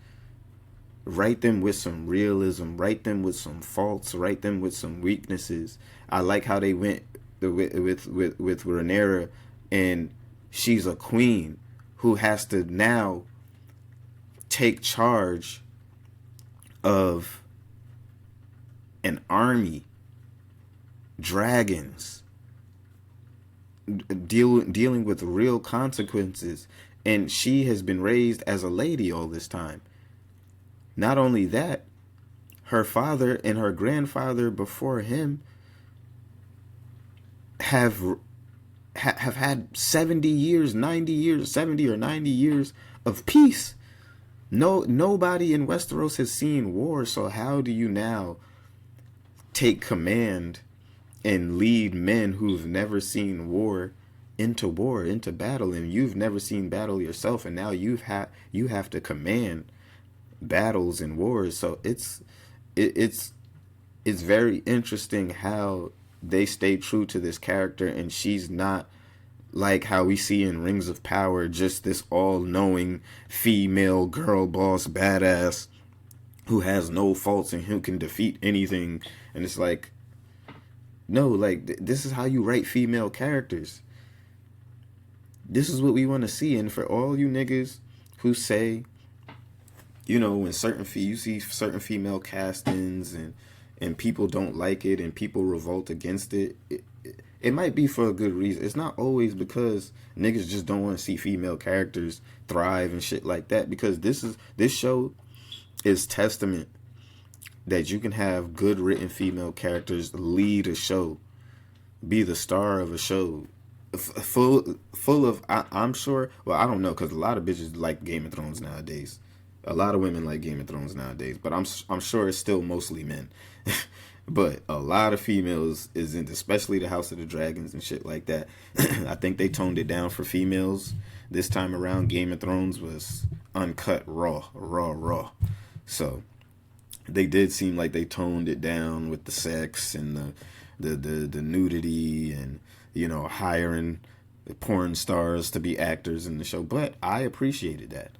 Write them with some realism. Write them with some faults. Write them with some weaknesses. I like how they went with Rhaenyra, and she's a queen who has to now take charge of an army, dragons, dealing with real consequences, and she has been raised as a lady all this time. Not only that, her father and her grandfather before him have had 70 years, 90 years, 70 or 90 years of peace. Nobody in Westeros has seen war, so how do you now take command and lead men who've never seen war, into battle, and you've never seen battle yourself, and now you have to command battles and wars? So it's very interesting how they stay true to this character, and she's not like how we see in Rings of Power, just this all-knowing female girl boss badass who has no faults and who can defeat anything. And it's like, no, like this is how you write female characters. This is what we want to see. And for all you niggas who say, you know, when you see certain female castings and people don't like it and people revolt against it, it might be for a good reason. It's not always because niggas just don't want to see female characters thrive and shit like that. Because this show is testament that you can have good written female characters lead a show, be the star of a show, full of. I'm sure. Well, I don't know, because a lot of bitches like Game of Thrones nowadays. A lot of women like Game of Thrones nowadays, but I'm sure it's still mostly men. But a lot of females is into, especially the House of the Dragons and shit like that. I think they toned it down for females this time around. Game of Thrones was uncut, raw. So they did seem like they toned it down with the sex and the nudity and, you know, hiring the porn stars to be actors in the show. But I appreciated that.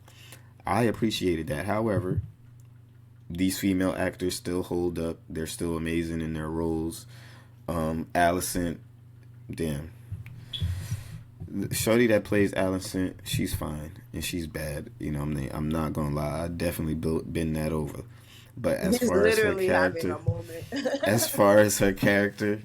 However, these female actors still hold up. They're still amazing in their roles. Alicent, damn. Shorty that plays Alicent, she's fine and she's bad. You know, I'm not gonna lie. I definitely been that over. But as He's far as her literally having character, a moment. as far as her character,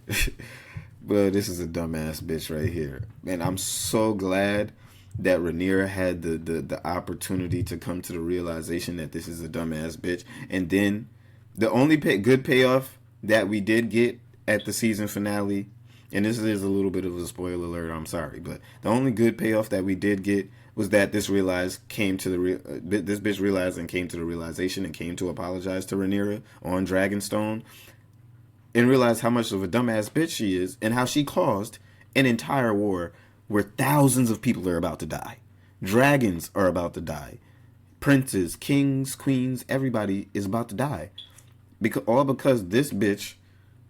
well, this is a dumbass bitch right here. And I'm so glad that Rhaenyra had the opportunity to come to the realization that this is a dumbass bitch. And then the only good payoff that we did get at the season finale, and this is a little bit of a spoiler alert, I'm sorry, but the only good payoff that we did get was that this bitch realized and came to the realization and came to apologize to Rhaenyra on Dragonstone and realized how much of a dumbass bitch she is and how she caused an entire war where thousands of people are about to die. Dragons are about to die. Princes, kings, queens, everybody is about to die. All because this bitch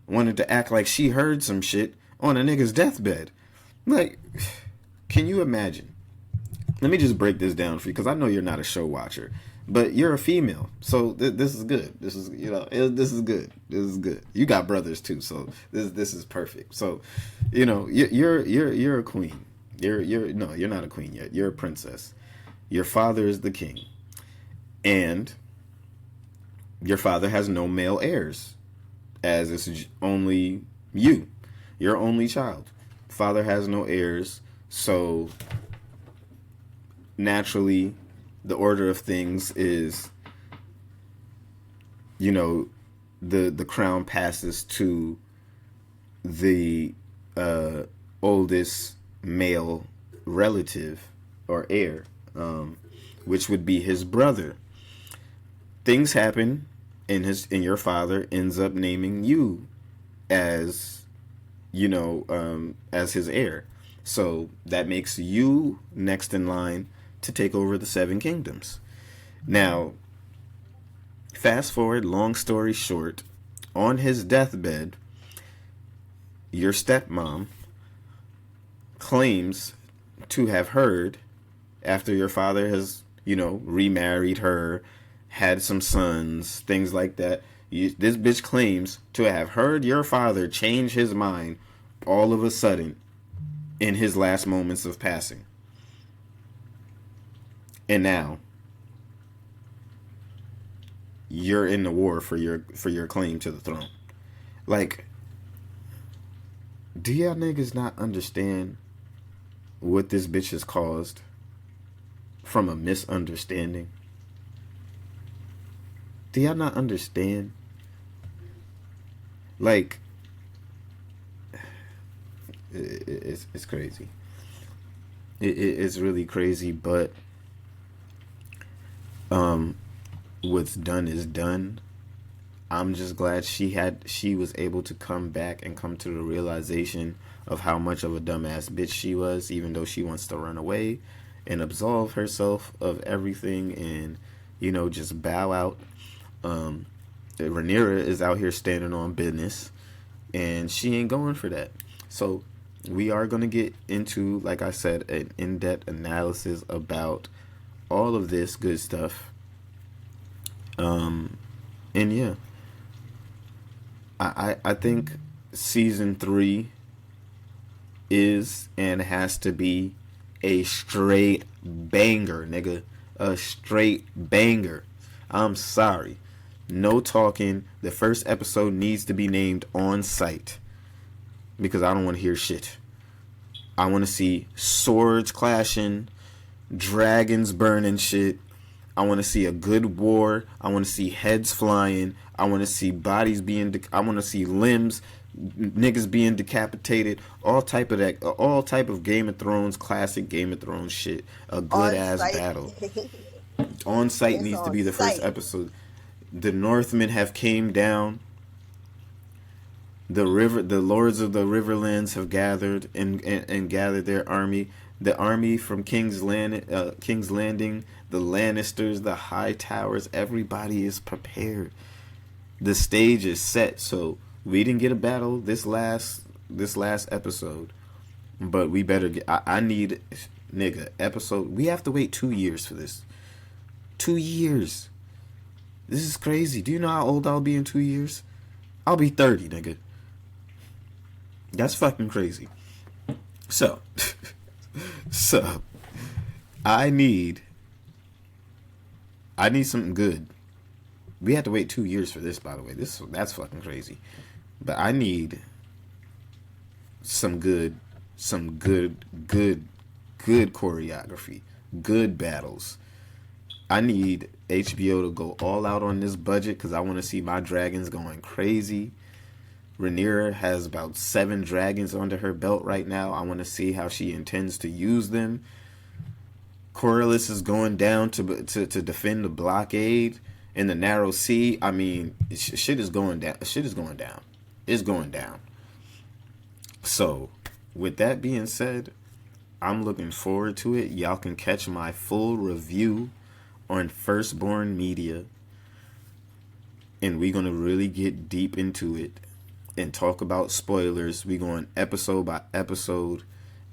wanted to act like she heard some shit on a nigga's deathbed. Like, can you imagine? Let me just break this down for you, because I know you're not a show watcher, but you're a female, so this is good. This is, you know, this is good. This is good. You got brothers too, so this is perfect. So, you know, you're a queen. You're not a queen yet. You're a princess. Your father is the king, and your father has no male heirs, as it's only you. Your only child. Father has no heirs, so naturally, the order of things is, you know, the crown passes to the oldest male relative or heir, which would be his brother. Things happen, and your father ends up naming you as, you know, as his heir. So that makes you next in line to take over the Seven Kingdoms. Now, fast forward, long story short, on his deathbed, your stepmom claims to have heard, after your father has, you know, remarried her, had some sons, things like that, this bitch claims to have heard your father change his mind all of a sudden in his last moments of passing. And now you're in the war for your claim to the throne. Like, do y'all niggas not understand what this bitch has caused from a misunderstanding? Do y'all not understand? Like, it's crazy. It's really crazy, but what's done is done. I'm just glad she was able to come back and come to the realization of how much of a dumbass bitch she was, even though she wants to run away and absolve herself of everything and, you know, just bow out. Rhaenyra is out here standing on business, and she ain't going for that. So we are going to get into, like I said, an in-depth analysis about all of this good stuff. And yeah, I think season 3 is and has to be a straight banger, nigga. A straight banger. I'm sorry. No talking. The first episode needs to be named On Sight, because I don't want to hear shit. I want to see swords clashing, dragons burning shit. I want to see a good war. I want to see heads flying. I want to see bodies being I want to see limbs, niggas being decapitated. All type of Game of Thrones, classic Game of Thrones shit. A good ass battle. On Sight needs to be the first episode. The Northmen have came down. The lords of the Riverlands have gathered and gathered their army. The army from King's Landing, the Lannisters, the High Towers, everybody is prepared. The stage is set. So we didn't get a battle this last episode, but we better get. I need, nigga, episode. We have to wait 2 years for this. 2 years. This is crazy. Do you know how old I'll be in 2 years? I'll be 30, nigga. That's fucking crazy. So, I need something good. We had to wait 2 years for this, by the way. That's fucking crazy. But I need some good choreography, good battles. I need HBO to go all out on this budget because I want to see my dragons going crazy. Rhaenyra has about 7 dragons under her belt right now. I want to see how she intends to use them. Corlys is going down to defend the blockade in the Narrow Sea. I mean, shit is going down. Shit is going down. It's going down. So, with that being said, I'm looking forward to it. Y'all can catch my full review on Firstborn Media. And we're going to really get deep into it and talk about spoilers. We going episode by episode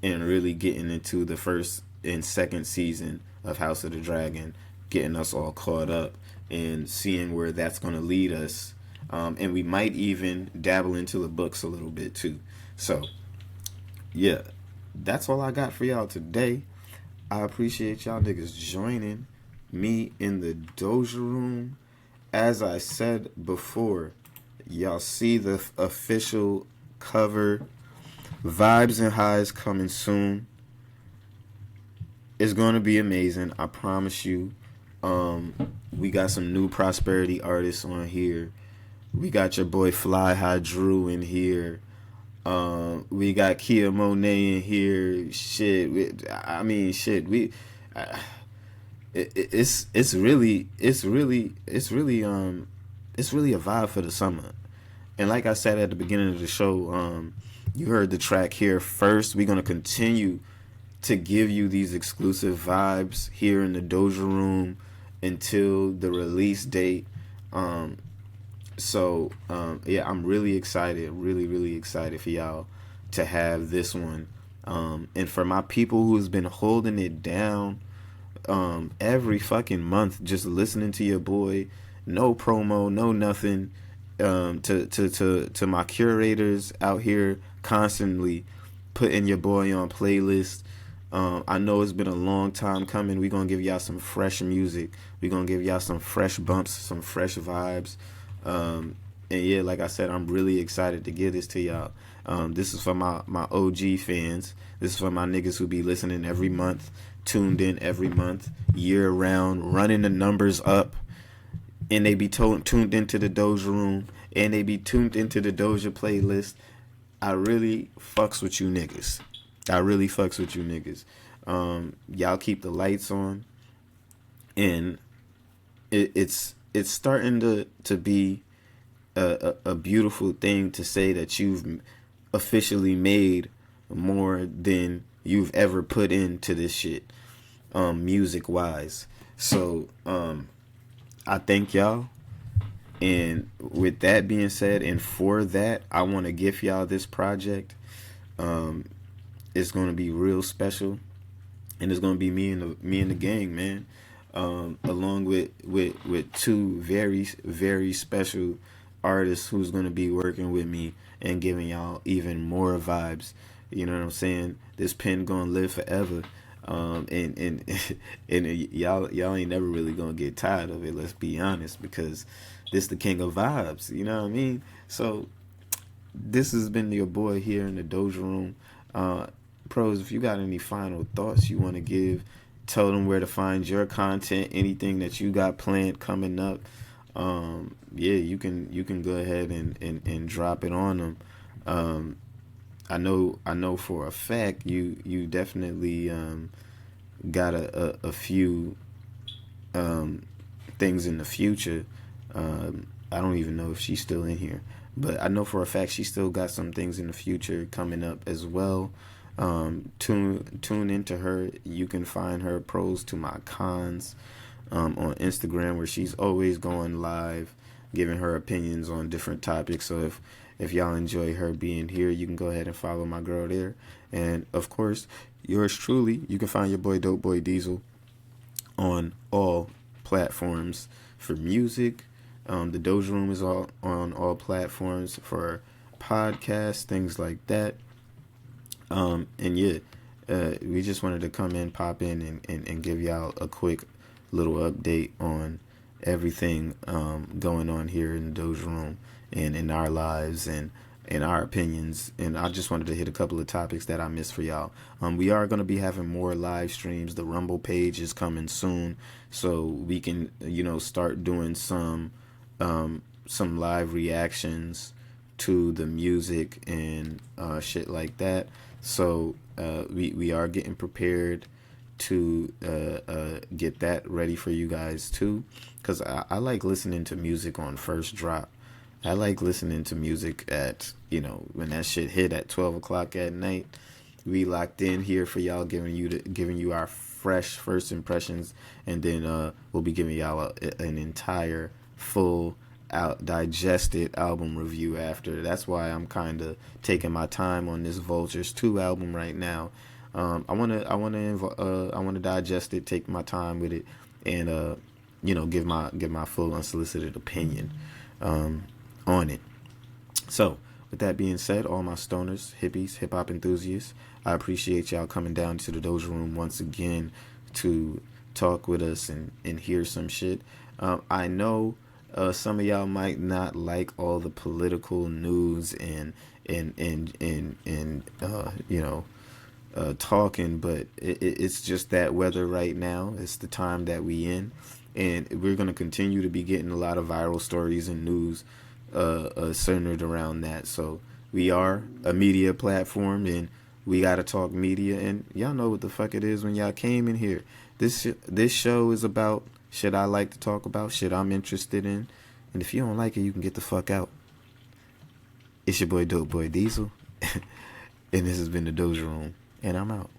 and really getting into the first and second season of House of the Dragon, getting us all caught up and seeing where that's going to lead us. And we might even dabble into the books a little bit too. So, yeah, that's all I got for y'all today. I appreciate y'all niggas joining me in the Doja room. As I said before, y'all see the official cover. Vibes and Highs coming soon. It's going to be amazing. I promise you. We got some new Prosperity artists on here. We got your boy Fly High Drew in here. We got Kia Monet in here. Shit. It's really a vibe for the summer. And like I said at the beginning of the show, you heard the track here first. We're gonna continue to give you these exclusive vibes here in the Doja room until the release date. Yeah, I'm really excited, really excited for y'all to have this one. And for my people who's been holding it down every fucking month, just listening to your boy, no promo, no nothing, to my curators out here constantly putting your boy on playlist. I know it's been a long time coming. We're gonna give y'all some fresh music. We're gonna give y'all some fresh bumps, some fresh vibes. And yeah, like I said, I'm really excited to give this to y'all. This is for my OG fans. This is for my niggas who be listening every month, tuned in every month, year round, running the numbers up. And they be tuned into the Doja room. And they be tuned into the Doja playlist. I really fucks with you niggas. Y'all keep the lights on. And it's starting to be a beautiful thing to say that you've officially made more than you've ever put into this shit, music wise. So I thank y'all. And with that being said, and for that, I want to give y'all this project. It's gonna be real special, and it's gonna be me and the gang, man. Along with 2 very special artists who's gonna be working with me and giving y'all even more vibes. You know what I'm saying? This pen gonna live forever. And y'all ain't never really gonna get tired of it. Let's be honest, because this the king of vibes. You know what I mean? So this has been your boy here in the Doja room. Pros, if you got any final thoughts you want to give, tell them where to find your content, anything that you got planned coming up. Yeah, you can go ahead and drop it on them. I know for a fact you definitely got a few things in the future. I don't even know if she's still in here, But I know for a fact she still got some things in the future coming up as well. Tune into her. You can find her pros to my cons on Instagram, where she's always going live, giving her opinions on different topics. So if y'all enjoy her being here, you can go ahead and follow my girl there. And of course, yours truly, you can find your boy Dope Boy Diesel on all platforms for music. The Doja Room is all on all platforms for podcasts, things like that. And yeah, we just wanted to come in, pop in, and give y'all a quick little update on everything going on here in the Doja Room and in our lives and in our opinions. And I just wanted to hit a couple of topics that I missed for y'all. We are going to be having more live streams. The Rumble page is coming soon, so we can, start doing some live reactions to the music and shit like that. So we are getting prepared to get that ready for you guys too, because I like listening to music on first drop. I like listening to music at, when that shit hit at 12 o'clock at night. We locked in here for y'all, giving you our fresh first impressions, and then we'll be giving y'all an entire full out digested album review after. That's why I'm kind of taking my time on this Vultures 2 album right now. I want to digest it, take my time with it, and give my full unsolicited opinion on it. So with that being said, all my stoners, hippies, hip hop enthusiasts, I appreciate y'all coming down to the Doja Room once again to talk with us and hear some shit. I know some of y'all might not like all the political news and talking, but it's just that weather right now. It's the time that we in, and we're going to continue to be getting a lot of viral stories and news centered around that. So we are a media platform, and we got to talk media, and y'all know what the fuck it is when y'all came in here. This show is about shit I like to talk about, shit I'm interested in, and if you don't like it, you can get the fuck out. It's your boy Dope Boy Diesel, and this has been the Doja Room, and I'm out.